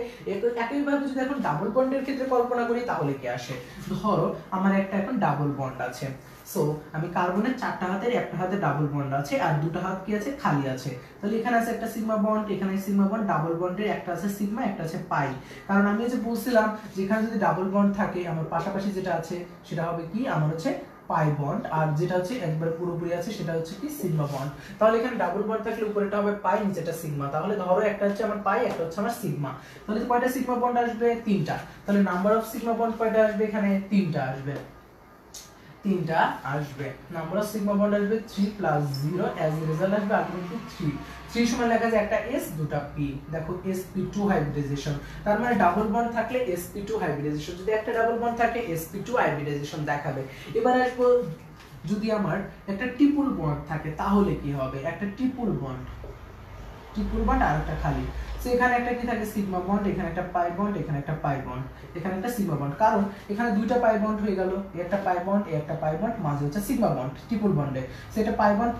একইভাবে যদি এখন ডাবল বন্ডের ক্ষেত্রে কল্পনা করি তাহলে কি আসে, ধরো আমার একটা এখন ডাবল বন্ড আছে। সো আমি কার্বনের 4টা হাতের একটা হাতে ডাবল বন্ড আছে আর 2টা হাত কি আছে, খালি আছে। তাহলে এখানে আছে একটা সিগমা বন্ড, এখানে সিগমা বন্ড, ডাবল বন্ডের একটা আছে সিগমা, একটা আছে পাই। কারণ আমি যে বলছিলাম যেখানে যদি ডাবল বন্ড থাকে আমার পাশাপাশি যেটা আছে সেটা হবে কি, আমার হচ্ছে পাই বন্ড, আর যেটা হচ্ছে একবার পুরোপুরি আছে সেটা হচ্ছে কি সিগমা বন্ড। তাহলে এখানে ডাবল বন্ড থাকলে উপরেটা হবে পাই, নিচেটা সিগমা। তাহলে ধরো একটা হচ্ছে আমার পাই, একটা হচ্ছে আমার সিগমা। তাহলে কয়টা সিগমা বন্ড আসবে, 3টা। তাহলে নাম্বার অফ সিগমা বন্ড কয়টা আসবে, এখানে 3টা আসবে, নাম্বার অফ সিগমা বন্ড আসবে 3 প্লাস 0, অ্যাজ এ রেজাল্ট আসবে আলটিমেটলি 3 সমান লেখা যায় একটা s, 2টা p। দেখো sp2 হাইব্রিডাইজেশন, তার মানে ডাবল বন্ড থাকলে sp2 হাইব্রিডাইজেশন, যদি একটা ডাবল বন্ড থাকে sp2 হাইব্রিডাইজেশন দেখাবে। এবার আসবো যদি আমার একটা ট্রিপল বন্ড থাকে তাহলে কি হবে, একটা ট্রিপল বন্ড আর একটা খালি। সো এখানে একটা কি থাকে, সিগমা বন্ড, এখানে একটা পাই বন্ড, এখানে একটা পাই বন্ড, এখানে একটা সিগমা বন্ড। কারণ এখানে 2টা পাই বন্ড হয়ে গেল, একটা পাই বন্ড, একটা পাই বন্ড, মাঝে হচ্ছে সিগমা বন্ড ট্রিপল বন্ডে। সো এটা পাই বন্ড,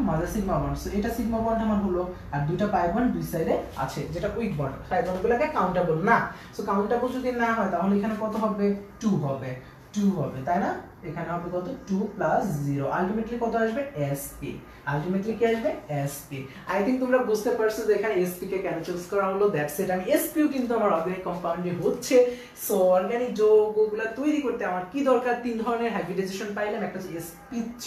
মাঝে সিগমা বন্ড। সো এটা সিগমা বন্ড আমার হলো, আর 2টা পাই বন্ড দুই সাইডে আছে, যেটা উইক বন্ড। পাই বন্ডগুলোকে কাউন্টেবল না। সো কাউন্টেবল যদি না হয় তাহলে এখানে কত হবে, 2 হবে, তাই না? এখানে হবে কত 2 প্লাস 0, আলটিমেটলি কত আসবে sp, আলটিমেটলি কি আসবে sp। আই থিংক তোমরা বুঝতে পারছো যে এখানে sp কে কেন চুজ করা হলো, দ্যাটস ইট। আমি sp ও কিন্তু আমার অর্গানিক কম্পাউন্ডে হচ্ছে, সো অর্গানিক যৌগগুলো তৈরি করতে আমার কি দরকার, তিন ধরনের হাইব্রিডাইজেশন পাইলাম। একটা হচ্ছে sp3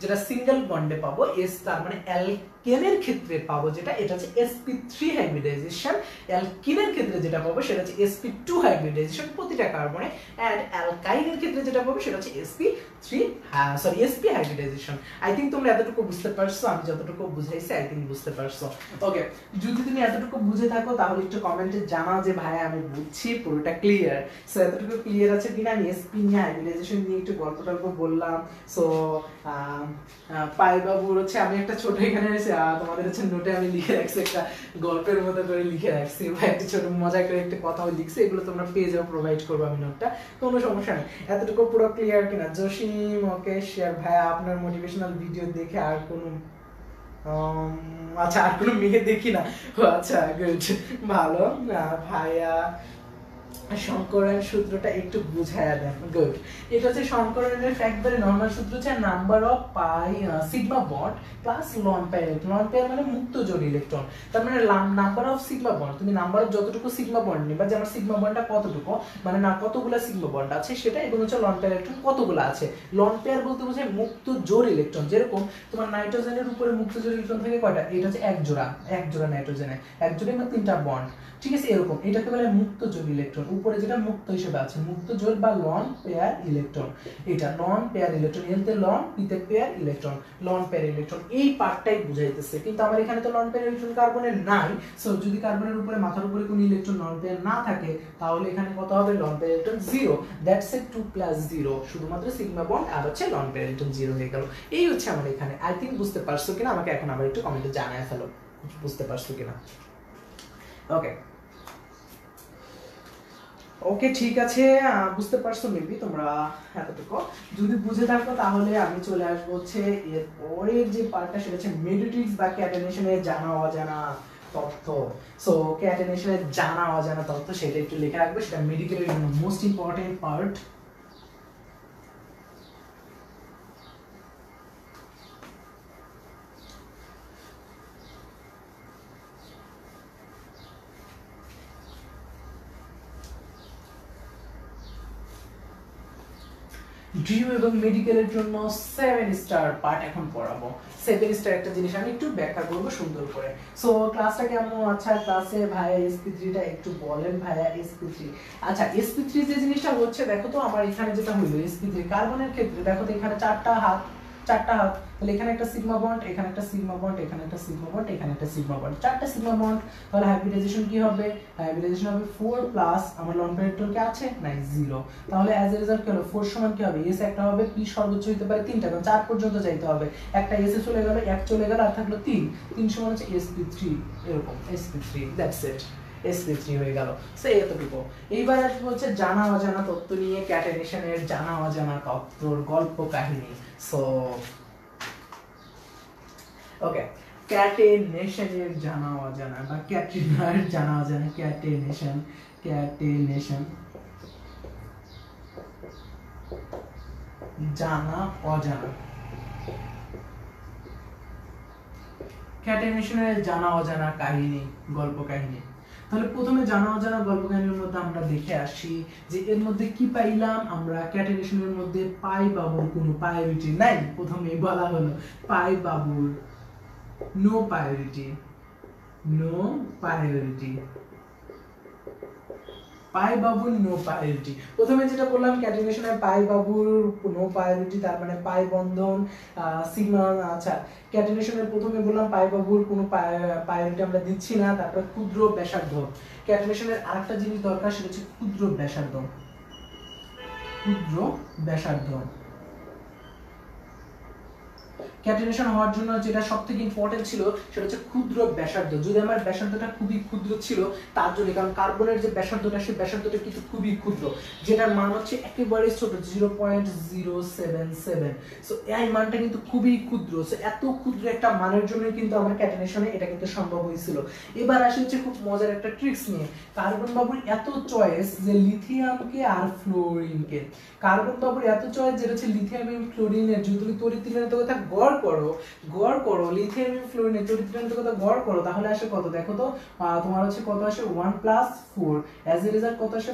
যেটা সিঙ্গেল বন্ডে পাবো, s তার মানে অ্যালকেনের ক্ষেত্রে পাবো যেটা, এটা হচ্ছে sp3 হাইব্রিডাইজেশন। অ্যালকিনের ক্ষেত্রে যেটা পাবো সেটা হচ্ছে sp2 হাইব্রিডাইজেশন প্রতিটা কার্বনে, এন্ড অ্যালকাইনের ক্ষেত্রে যেটা পাবো সেটা হচ্ছে sp হাইব্রিডাইজেশন। আই থিংক তোমরা এতটুকু বুঝতে পারছো, আমি যতটুকু বুঝাইছি আই থিংক বুঝতে পারছো। ওকে, যদি তুমি এতটুকু বুঝে থাকো তাহলে একটু কমেন্টে জানাও যে ভাই আমি বুঝছি, পুরোটা ক্লিয়ার। সো এতটুকু ক্লিয়ার আছে কিনা, আমি sp নিয়ে হাইব্রিডাইজেশন নিয়ে একটু গল্প বললাম। সো পাই বাবুর হচ্ছে আমি একটা ছোট এখানে তোমাদের হচ্ছে নোটে আমি লিখে রাখছি, একটা গল্পের মতো করে লিখে রাখছি বা একটা ছোট মজা করে একটা কথা লিখছি, এগুলো তোমরা পেয়ে যাও, প্রোভাইড করবো আমি নোটটা, কোনো সমস্যা নেই। এতটুকু পুরো ক্লিয়ার কিনা? জসিম ওকে শেয়ার ভাইয়া, আপনার মোটিভেশনাল ভিডিও দেখে আর কোনো আচ্ছা আর কোনো মেয়ে দেখি না, আচ্ছা গুড, ভালো ভাইয়া। সংকরণ সূত্রটা একটু বুঝায়া দেন, গুড। এটা হচ্ছে সংকরণের একবারে নরমাল সূত্র হচ্ছে number of pi sigma bond plus loan pair electron. Loan pair মানে মুক্ত জোড় ইলেকট্রন, তার মানে নাম্বার অফ সিগমা বন্ড, তুমি নাম্বার অফ যতটুকু সিগমা বন্ড নিবা, যে আমার সিগমা বন্ডটা কতটুকু, মানে না কতগুলা সিগমা বন্ড আছে সেটা, এবং হচ্ছে লন পেয়ার ইলেকট্রন কতগুলো আছে। লন পেয়ার বলতে বোঝায় মুক্ত জোড় ইলেকট্রন, যেরকম তোমার নাইট্রোজেনের উপরে মুক্ত জোড় ইলেকট্রন থাকে কয়টা, এটা হচ্ছে এক জোড়া নাইট্রোজেনে, এক জোড়ে মানে তিনটা বন্ড, ঠিক আছে, এরকম এটাকে বলে মুক্ত জোড় ইলেকট্রন, উপরে যেটা মুক্ত হিসেবে আছে মুক্ত জোড় বা লন পেয়ার ইলেকট্রন, এটা লন পেয়ার ইলেকট্রন, এতে লন পিতে pair electron, loan pair electron এই পার্টটাই বুঝাইতেছে। কিন্তু আমার এখানে তো লন পেয়ার ইলেকট্রন কার্বনের নাই, সো যদি কার্বনের উপরে মাথার উপরে কোনো ইলেকট্রন লন পেয়ার না থাকে তাহলে এখানে কত হবে, loan pair electron 0, that's it 2 plus 0, শুধুমাত্র সিগমা বন্ড আর হচ্ছে লন পেয়ার ইলেকট্রন 0 হয়ে গেল। এই হচ্ছে আমার এখানে। আই থিংক বুঝতে পারছো কিনা আমাকে এখন আবার একটু কমেন্টে জানায় ফেলো বুঝতে পারছো কিনা। ওকে ওকে ঠিক আছে, বুঝতে পারছো মেবি তোমরা এতটুকু। যদি বুঝে থাকো তাহলে আমি চলে আসবো হচ্ছে এর পরের যে পার্টটা, সেটা হচ্ছে মেডিটিক্স বা ক্যাটেনেশনের জানা অজানা তথ্য। সো ক্যাটেনেশনের জানা অজানা তথ্য সেটা একটু লেখা রাখবে, সেটা মেডিকেলের জন্য মোস্ট ইম্পর্টেন্ট পার্ট। ডিউ এবং মেডিকেলের জন্য 7 স্টার পার্ট এখন পড়াবো। 7 স্টার একটা জিনিস আমি একটু ব্যাখ্যা করব সুন্দর করে। সো ক্লাসটা কেমন? আচ্ছা ক্লাসে ভাইয়া sp3 টা একটু বলেন ভাইয়া। sp3 আচ্ছা sp3 যে জিনিসটা হচ্ছে, দেখো তো আমার এখানে যেটা হইলো sp3 কার্বনের ক্ষেত্রে, দেখো তো এখানে চারটা হাত, তাহলে এখানে একটা সিগমা বন্ড, এখানে একটা সিগমা বন্ড, এখানে একটা সিগমা বন্ড, এখানে একটা সিগমা বন্ড, চারটা সিগমা বন্ড। তাহলে হাইব্রিডাইজেশন কি হবে? হাইব্রিডাইজেশন হবে 4 প্লাস আমার লন পেয়ার ইলেকট্রন কি আছে নাই 0। তাহলে অ্যাজ এ রেজাল্ট কি হলো, 4 সমান কি হবে, s একটা হবে, p সর্বোচ্চ হতে পারে 3টা, কারণ 4 পর্যন্ত যাইতে হবে। একটা s এ চলে গেল, এক চলে গেল, আর থাকলো 3 সমান হচ্ছে sp3, এরকম sp3, দ্যাটস ইট, sp3 হয়ে গেল। সো এতটুকু। এইবার আসবো হচ্ছে জানা অজানা তত্ত্ব নিয়ে, ক্যাটেনেশনের জানা অজানা তত্ত্বর গল্প কাহিনী। সো ওকে, ক্যাটেনেশনের জানা অজানা বা ক্যাটরিনার জানা অজানা, ক্যাটেনেশন জানা অজানা, ক্যাটেনেশনের জানা অজানা কাহিনী, গল্প কাহিনী। তাহলে প্রথমে জানা অজানা গল্প কাহিনীর মধ্যে আমরা দেখে আসি যে এর মধ্যে কি পাইলাম আমরা, ক্যাটেনেশনের মধ্যে পাই বাবুর কোনো প্রায়োরিটি নাই, প্রথমেই বলা হলো পাই বাবুর নো প্রায়োরিটি, পাই বাবুর নো প্রায়োরিটি। প্রথমে যেটা বললাম ক্যাটেনেশনের পাই বাবুর নো প্রায়োরিটি, তার মানে পাই বন্ধন সিগমা। আচ্ছা ক্যাটেনেশনের প্রথমে বললাম পাই বাবুর কোনো প্রায়োরিটি আমরা দিচ্ছি না। তারপর ক্ষুদ্র ব্যাসার্ধ, ক্যাটেনেশনের আরেকটা জিনিস দরকার, সেটা হচ্ছে ক্ষুদ্র ব্যাসার্ধ। ক্যাটেনেশন হওয়ার জন্য যেটা সবথেকে ইম্পর্টেন্ট ছিল সেটা হচ্ছে ক্ষুদ্র ব্যাসার্ধ। যদি আমার ব্যাসার্ধটা খুবই ক্ষুদ্র ছিল তার জন্য, কারণ কার্বনের যে ব্যাসার্ধটা সেই ব্যাসার্ধটা কিন্তু খুবই ক্ষুদ্র, যেটার মান হচ্ছে একেবারে ছোট 0.077। সো এই মানটা কিন্তু খুবই ক্ষুদ্র। সো এত ক্ষুদ্র একটা মানের জন্য কিন্তু আমার ক্যাটেনেশনে এটা কিন্তু সম্ভব হয়েছিল। এবার আসে হচ্ছে খুব মজার একটা ট্রিক্স নিয়ে। কার্বন বাবুর এত চয়েস যে লিথিয়ামকে আর ফ্লোরিনকে, কার্বন বাবুর এত চয়েস যেটা হচ্ছে লিথিয়াম এবং ফ্লোরিনের, যদি তুমি তড়িৎ-ঋণাত্মকতা গড় করো লিথিয়াম এবং ফ্লোরিনের তড়িৎ-ঋণাত্মকতা গড় করো, তাহলে আসে কত দেখো তো, তোমার হচ্ছে কত আসে 1 + 4, অ্যাজ এ রেজাল্ট কত আসে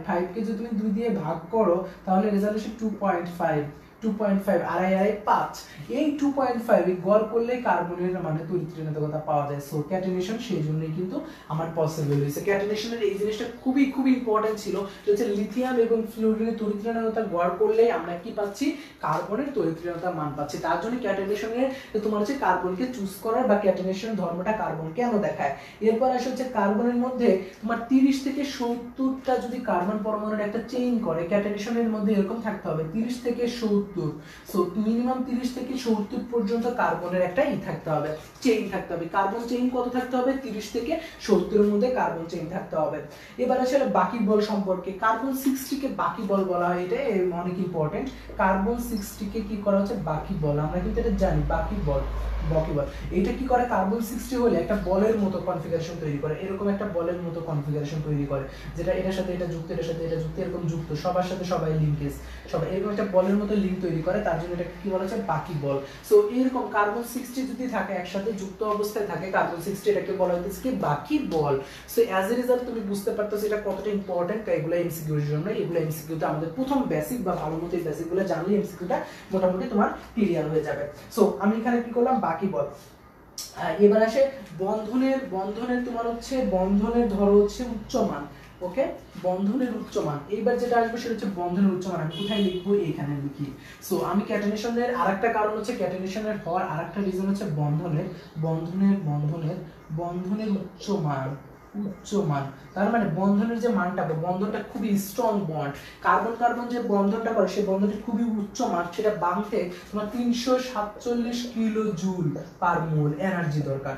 5 কে যদি তুমি 2 দিয়ে ভাগ করো তাহলে রেজাল্ট আসে 2.5 আড়াই 5। এই 2.5 গড় করলে কার্বনের মানে তড়িৎ-ঋণাত্মকতা পাওয়া যায়। সো ক্যাটেনেশন সেই জন্যই কিন্তু আমার পসিবল হয়েছে। ক্যাটেনেশনের এই জিনিসটা খুবই ইম্পর্টেন্ট ছিল, যে লিথিয়াম এবং ফ্লোরিনের তড়িৎ-ঋণাত্মকতা গড় করলে আমরা কি পাচ্ছি, কার্বনের তড়িৎ-ঋণাত্মকতার মান পাচ্ছি। তার জন্য ক্যাটেনেশনের তোমার হচ্ছে কার্বনকে চুজ করার বা ক্যাটেনেশন ধর্মটা কার্বন কেন দেখায়। এরপর আসে হচ্ছে কার্বনের মধ্যে তোমার 30 থেকে 70টা যদি কার্বন পরমাণুর একটা চেইন করে, ক্যাটেনেশনের মধ্যে এরকম থাকতে হবে 30 থেকে 70। সো মিনিমাম 30 থেকে 70 পর্যন্ত কার্বনের একটা থাকতে হবে, চেইন থাকতে হবে। কার্বন চেইন কত থাকতে হবে, 30 থেকে 70 এর মধ্যে কার্বন চেইন থাকতে হবে। এবার আসলে বাকি বল সম্পর্কে, কার্বন 60 কে বাকি বল বলা হয়, এটা অনেক ইম্পর্টেন্ট। কার্বন 60 কে কি করা হচ্ছে, বাকি বল। আমরা কিন্তু এটা জানি বাকি বল। এটা কি করে, কার্বন 60 হলে একটা বলের মতো কনফিগারেশন তৈরি করে, এরকম একটা বলের মতো কনফিগারেশন তৈরি করে, যেটা এটার সাথে এটা যুক্ত, এটার সাথে এটা যুক্ত, এরকম যুক্ত, সবার সাথে সবাই লিংকেজ, সবাই এরকম একটা বলের মতো লিংক তৈরি করে, তার জন্য এটা কি বলা হচ্ছে, বাকি বল। সো এরকম কার্বন 60 যদি থাকে একসাথে যুক্ত অবস্থায় থাকে কার্বন 60, এটাকে বলা হচ্ছে কি বাকি বল। সো অ্যাজ এ রেজাল্ট তুমি বুঝতে পারতেছো এটা কতটা ইম্পর্টেন্ট। এগুলো এমসিকিউ এর জন্য, এগুলো এমসিকিউতে আমাদের প্রথম বেসিক বা ভালো মতো এই বেসিকগুলো জানলে এমসিকিউটা মোটামুটি তোমার ক্লিয়ার হয়ে যাবে। সো আমি এখানে কি করলাম, বাকি বল। এবার আসে বন্ধনের তোমার হচ্ছে বন্ধনের ধরো হচ্ছে উচ্চমান। ওকে, বন্ধনের উচ্চমান। এইবার যেটা আসবে সেটা হচ্ছে বন্ধনের উচ্চমান। আমি কোথায় লিখবো, এখানে লিখি। সো আমি ক্যাটেনেশনের আরেকটা কারণ হচ্ছে, ক্যাটেনেশনের হওয়ার আরেকটা রিজন হচ্ছে বন্ধনের উচ্চমান। তার মানে বন্ধনের যে মানটা, বন্ধনটা খুবই স্ট্রং বন্ড, কার্বন যে বন্ধনটা করে সেই বন্ধনটি খুবই উচ্চ মান, সেটা ভাঙতে তোমার 347 কিলো জুল পার মোল এনার্জি দরকার।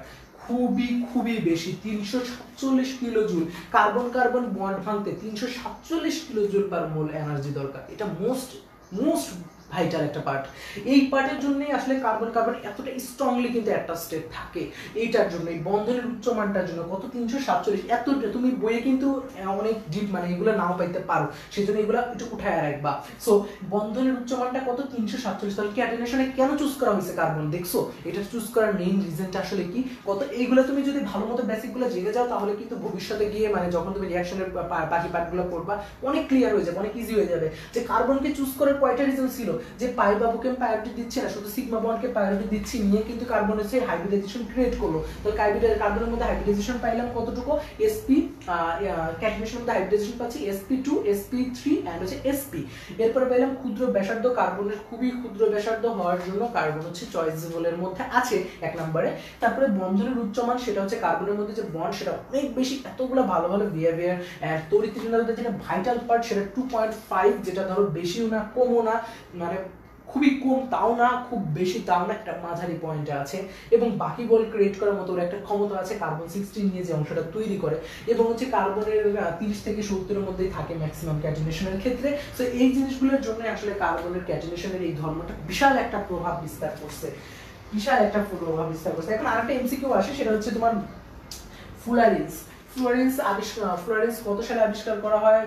খুবই বেশি, 347 কিলো জুল। কার্বন বন্ড ভাঙতে 347 কিলো জুল পার মোল এনার্জি দরকার। এটা মোস্ট ভাইটাল একটা পার্ট। এই পার্টের জন্যই আসলে কার্বন এতটা স্ট্রংলি কিন্তু অ্যাটাচড থাকে। এইটার জন্য এই বন্ধনের উচ্চমানটার জন্য কত 347। এত তুমি বইয়ে কিন্তু অনেক ডিপ মানে এগুলো নাও পাইতে পারো, সেজন্য এগুলো একটু উঠায় রাখবা। সো বন্ধনের উচ্চমানটা কত 347। তাহলে ক্যাটেনেশনে কেন চুজ করা হয়েছে কার্বন, দেখছো এটা চুজ করার মেইন রিজনটা আসলে কি, কত এইগুলো তুমি যদি ভালো মতো বেসিকগুলো জেনে যাও তাহলে কিন্তু ভবিষ্যতে গিয়ে মানে যখন তুমি রিঅ্যাকশনের বাকি পার্টগুলো পড়বা অনেক ক্লিয়ার হয়ে যাবে, অনেক ইজি হয়ে যাবে যে কার্বনকে চুজ করার কয়টা রিজন ছিল। যে পাই বাবুকে প্রায়োরিটি দিচ্ছে না, শুধু সিগমা বন্ডকে প্রায়োরিটি দিচ্ছি নিয়ে কিন্তু কার্বন হচ্ছে হাইব্রিডাইজেশন ক্রিয়েট করলো। তাহলে কার্বনের মধ্যে হাইব্রিডাইজেশন পাইলাম কতটুকু, sp, ক্যাটেনেশনের মধ্যে হাইব্রিডাইজেশন পাচ্ছি sp2 sp3 এন্ড হচ্ছে sp। এরপরে পেলাম ক্ষুদ্র ব্যাসার্ধ, কার্বনের খুবই ক্ষুদ্র ব্যাসার্ধ হওয়ার জন্য কার্বন হচ্ছে চয়েসেবলের মধ্যে আছে 1 নম্বরে। তারপরে বন্ধনের উচ্চমান, সেটা হচ্ছে কার্বনের মধ্যে যে বন্ড সেটা অনেক বেশি, এতগুলো ভালো বিহেভিয়ার। তড়িৎ-ঋণাত্মকতা যেটা ভাইটাল পার্ট সেটা 2.5, যেটা ধরো বেশিও না কমও না, মানে খুবই কম তাও না খুব বেশি তাও না, একটা মাঝারি পয়েন্টে আছে। এবং বাকি বল ক্রিয়েট করার মতো একটা ক্ষমতা আছে কার্বন 16 নিয়ে যে অংশটা তৈরি করে। এবং হচ্ছে কার্বনের 30 থেকে 70 এর মধ্যেই থাকে ম্যাক্সিমাম ক্যাটেনেশনের ক্ষেত্রে। সো এই জিনিসগুলোর জন্য আসলে কার্বনের ক্যাটেনেশনের এই ধর্মটা বিশাল একটা প্রভাব বিস্তার করছে, এখন আরেকটা এমসিকিউ আসে, সেটা হচ্ছে তোমার ফ্লোরেন্স কত সালে আবিষ্কার করা হয়,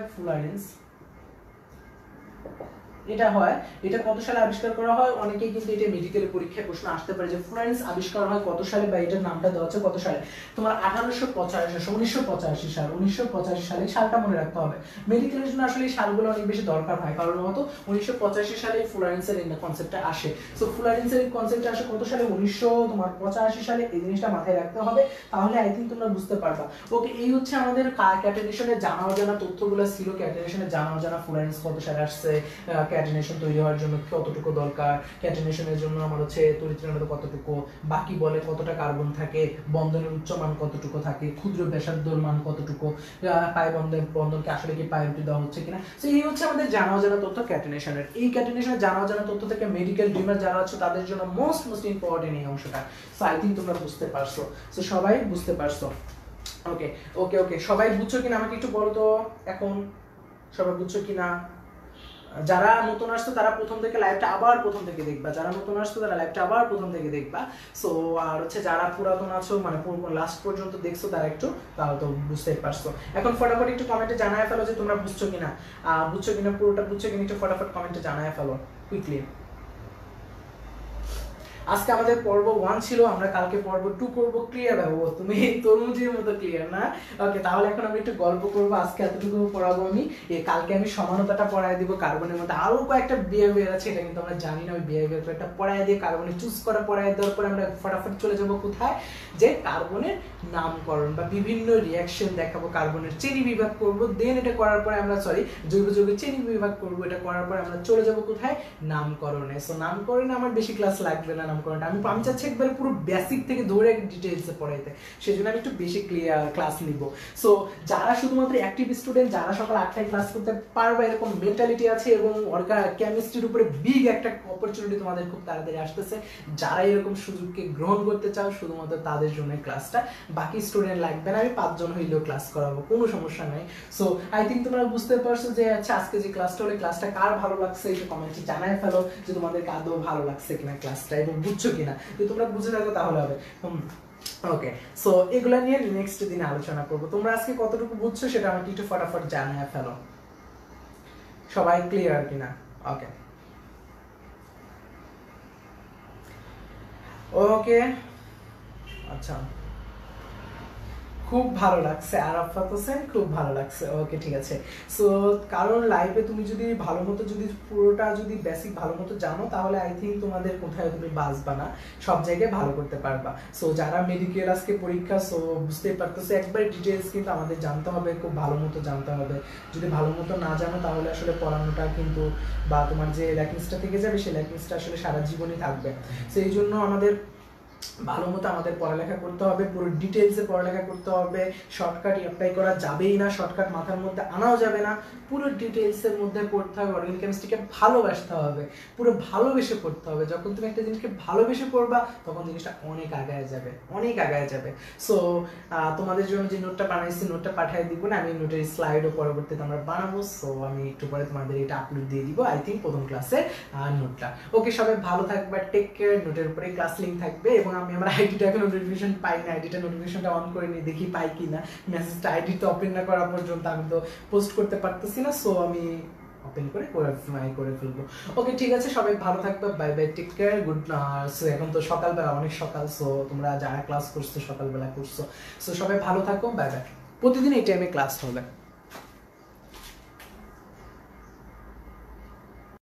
এটা কত সালে আবিষ্কার করা হয়। অনেকেই কিন্তু এটা মেডিকেল পরীক্ষায় প্রশ্ন আসতে পারে যে ফ্লোরেন্স আবিষ্কার হয় কত সালে বা এটার নামটা দেওয়া আছে কত সালে। তোমার 1985 সালে, সালটা মনে রাখতে হবে। মেডিকেলের জন্য আসলে এই সালগুলো অনেক বেশি দরকার হয়, কারণ মতো 1985 সালে ফ্লোরেন্সের এই কনসেপ্টটা আসে। সো ফ্লোরেন্সের এই কনসেপ্টটা আসে কত সালে, 1985 সালে। এই জিনিসটা মাথায় রাখতে হবে, তাহলে আই থিঙ্ক তোমরা বুঝতে পারবা। ওকে, এই হচ্ছে আমাদের ক্যাটেনেশনের জানা অজানা তথ্যগুলো ছিল। ক্যাটেনেশনের জানা অজানা ফ্লোরেন্স কত সালে আসছে, ক্যাটেনেশন তৈরি হওয়ার জন্য কতটুকু দরকার, ক্যাটেনেশনের জন্য আমার হচ্ছে তড়িৎ কতটুকু, বাকি বলে কতটা কার্বন থাকে, বন্ধনের উচ্চ মান কতটুকু থাকে, ক্ষুদ্র ব্যাসার্ধর মান কতটুকু, পাই বন্ধনকে আসলে কি প্রায়োরিটি দেওয়া হচ্ছে কিনা। তো এই হচ্ছে আমাদের জানা অজানা তথ্য ক্যাটেনেশনের। এই ক্যাটেনেশনের জানা অজানা তথ্য থেকে মেডিকেল ড্রিমার যারা আছে তাদের জন্য মোস্ট ইম্পর্টেন্ট এই অংশটা। সো আই থিঙ্ক তোমরা বুঝতে পারছো, সো সবাই বুঝতে পারছো। ওকে ওকে ওকে, সবাই বুঝছো কিনা আমাকে একটু বলো তো এখন, সবাই বুঝছো কিনা? যারা নতুন আসছো তারা প্রথম থেকে লাইভটা আবার প্রথম থেকে দেখবা, যারা নতুন আসছো তারা লাইভটা আবার প্রথম থেকে দেখবা। সো আর হচ্ছে যারা পুরাতন আছো মানে লাস্ট পর্যন্ত দেখছো তারা একটু তাও তো বুঝতে পারছো। এখন ফটাফট একটু কমেন্টে জানায় ফেলো যে তোমরা বুঝছো কিনা, বুঝছো কিনা, পুরোটা বুঝছো কিনা একটু ফটাফট কমেন্টে জানায় ফেলো কুইকলি। আজকে আমাদের পর্ব 1 ছিল, আমরা কালকে পর্ব 2 করব। ক্লিয়ার ভাবো তুমি তরমুজের মতো ক্লিয়ার না? ওকে, তাহলে এখন আমি একটু গল্প করব। আজকে এতটুকু পড়াবো আমি, কালকে আমি সমানতাটা পড়ায় দিব। কার্বনের মধ্যে আরো কয়েকটা বিহেভিয়ার আছে, এটা কিন্তু আমরা জানি না। ওই বিহেভিয়ার একটা পড়ায় দিয়ে কার্বনে চুজ করা পড়ায় দেওয়ার পরে আমরা ফটাফট চলে যাব কোথায়, যে কার্বনের নামকরণ বা বিভিন্ন রিয়াকশন দেখাবো, কার্বনের শ্রেণী বিভাগ করব। দেন এটা করার পরে আমরা জৈব যৌগের শ্রেণী বিভাগ করব। এটা করার পরে আমরা চলে যাব কোথায়, নামকরণে। সো নামকরণে আমার বেশি ক্লাস লাগবে না। নামকরণটা আমি চাচ্ছি একবারে পুরো বেসিক থেকে ধরে ডিটেইলসে পড়াইতে, সেজন্য আমি একটু বেশি ক্লাস নিব। সো যারা শুধুমাত্র অ্যাক্টিভ স্টুডেন্ট, যারা সকাল 8টায় ক্লাস করতে পারবে এরকম মেন্টালিটি আছে এবং কেমিস্ট্রির উপরে বিগ একটা অপরচুনিটি তোমাদের খুব তাড়াতাড়ি আসতেছে, যারা এরকম সুযোগকে গ্রহণ করতে চাও শুধুমাত্র তাদের জন্য ক্লাসটা। বাকি স্টুডেন্ট লাগবে না, আমি 5 জন হইলেও ক্লাস করাবো, কোনো সমস্যা নাই। সো আই থিঙ্ক তোমরা বুঝতে পারছো যে আচ্ছা আজকে যে ক্লাসটা হলো, ক্লাসটা কার ভালো লাগছে একটু কমেন্টে জানায় ফেলো যে তোমাদের আদৌ ভালো লাগছে কিনা ক্লাসটা এবং বুঝছো কিনা। যদি তোমরা বুঝে থাকো তাহলে হবে। ওকে, সো এগুলা নিয়ে নেক্সট দিনে আলোচনা করবো। তোমরা আজকে কতটুকু বুঝছো সেটা আমাকে একটু ফটাফট জানায় ফেলো, সবাই ক্লিয়ার কিনা? ওকে ওকে, আচ্ছা খুব ভালো লাগছে আরাফাত হোসেন, খুব ভালো লাগছে। ওকে ঠিক আছে। সো কারণ লাইভে তুমি যদি ভালো মতো যদি পুরোটা যদি বেসিক ভালো মতো জানো তাহলে আই থিঙ্ক তোমাদের কোথায় তুমি বাঁচবা না, সব জায়গায় ভালো করতে পারবা। সো যারা মেডিকেল আজকে পরীক্ষা, সো বুঝতেই পারতেছে একবার ডিটেলস কিন্তু আমাদের জানতে হবে, খুব ভালো মতো জানতে হবে। যদি ভালো মতো না জানো তাহলে আসলে পড়ানোটা কিন্তু বা তোমার যে ল্যাকিংসটা থেকে যাবে সেই ল্যাকিংসটা আসলে সারা জীবনই থাকবে। সো এই জন্য আমাদের ভালো মতো আমাদের পড়ালেখা করতে হবে, পুরো ডিটেলসে পড়ালেখা করতে হবে। শর্টকাট অ্যাপ্লাই করা যাবেই না, শর্টকাট মাথার মধ্যে আনাও যাবে না, পুরো ডিটেলসের মধ্যে পড়তে হবে। অর্গানিক কেমিস্ট্রিকে ভালোবাসতে হবে, পুরো ভালোবেসে পড়তে হবে। যখন তুমি একটা জিনিসকে ভালোবেসে পড়বা তখন জিনিসটা অনেক আগায় যাবে, অনেক আগায় যাবে। সো তোমাদের জন্য যে নোটটা বানাইছি নোটটা পাঠিয়ে দিব না, আমি নোটের স্লাইডও পরবর্তীতে আমরা বানাবো। সো আমি একটু পরে তোমাদের এটা আপলোড দিয়ে দিব, আই থিঙ্ক প্রথম ক্লাসের নোটটা। ওকে, সবাই ভালো থাকবে, টেক কেয়ার। নোটের উপরে ক্লাস লিঙ্ক থাকবে এবং আমি আমার আইডিটা এখন নোটিফিকেশন পাই না, আইডিটা নোটিফিকেশনটা অন করে নিই, দেখি পাই কিনা। মেসেজটা আইডি তো ওপেন না করা পর্যন্ত আমি তো পোস্ট করতে পারতেছি না। সো আমি ওপেন করে ফেলবো। ওকে ঠিক আছে, সবাই ভালো থাকবে, bye bye, take care, good. So এখন তো সকালবেলা, অনেক সকাল। সো তোমরা যারা ক্লাস করছো সকালবেলা করছো, সো সবাই ভালো থাকো, বাই বাই। প্রতিদিন এই টাইমে ক্লাস হবে।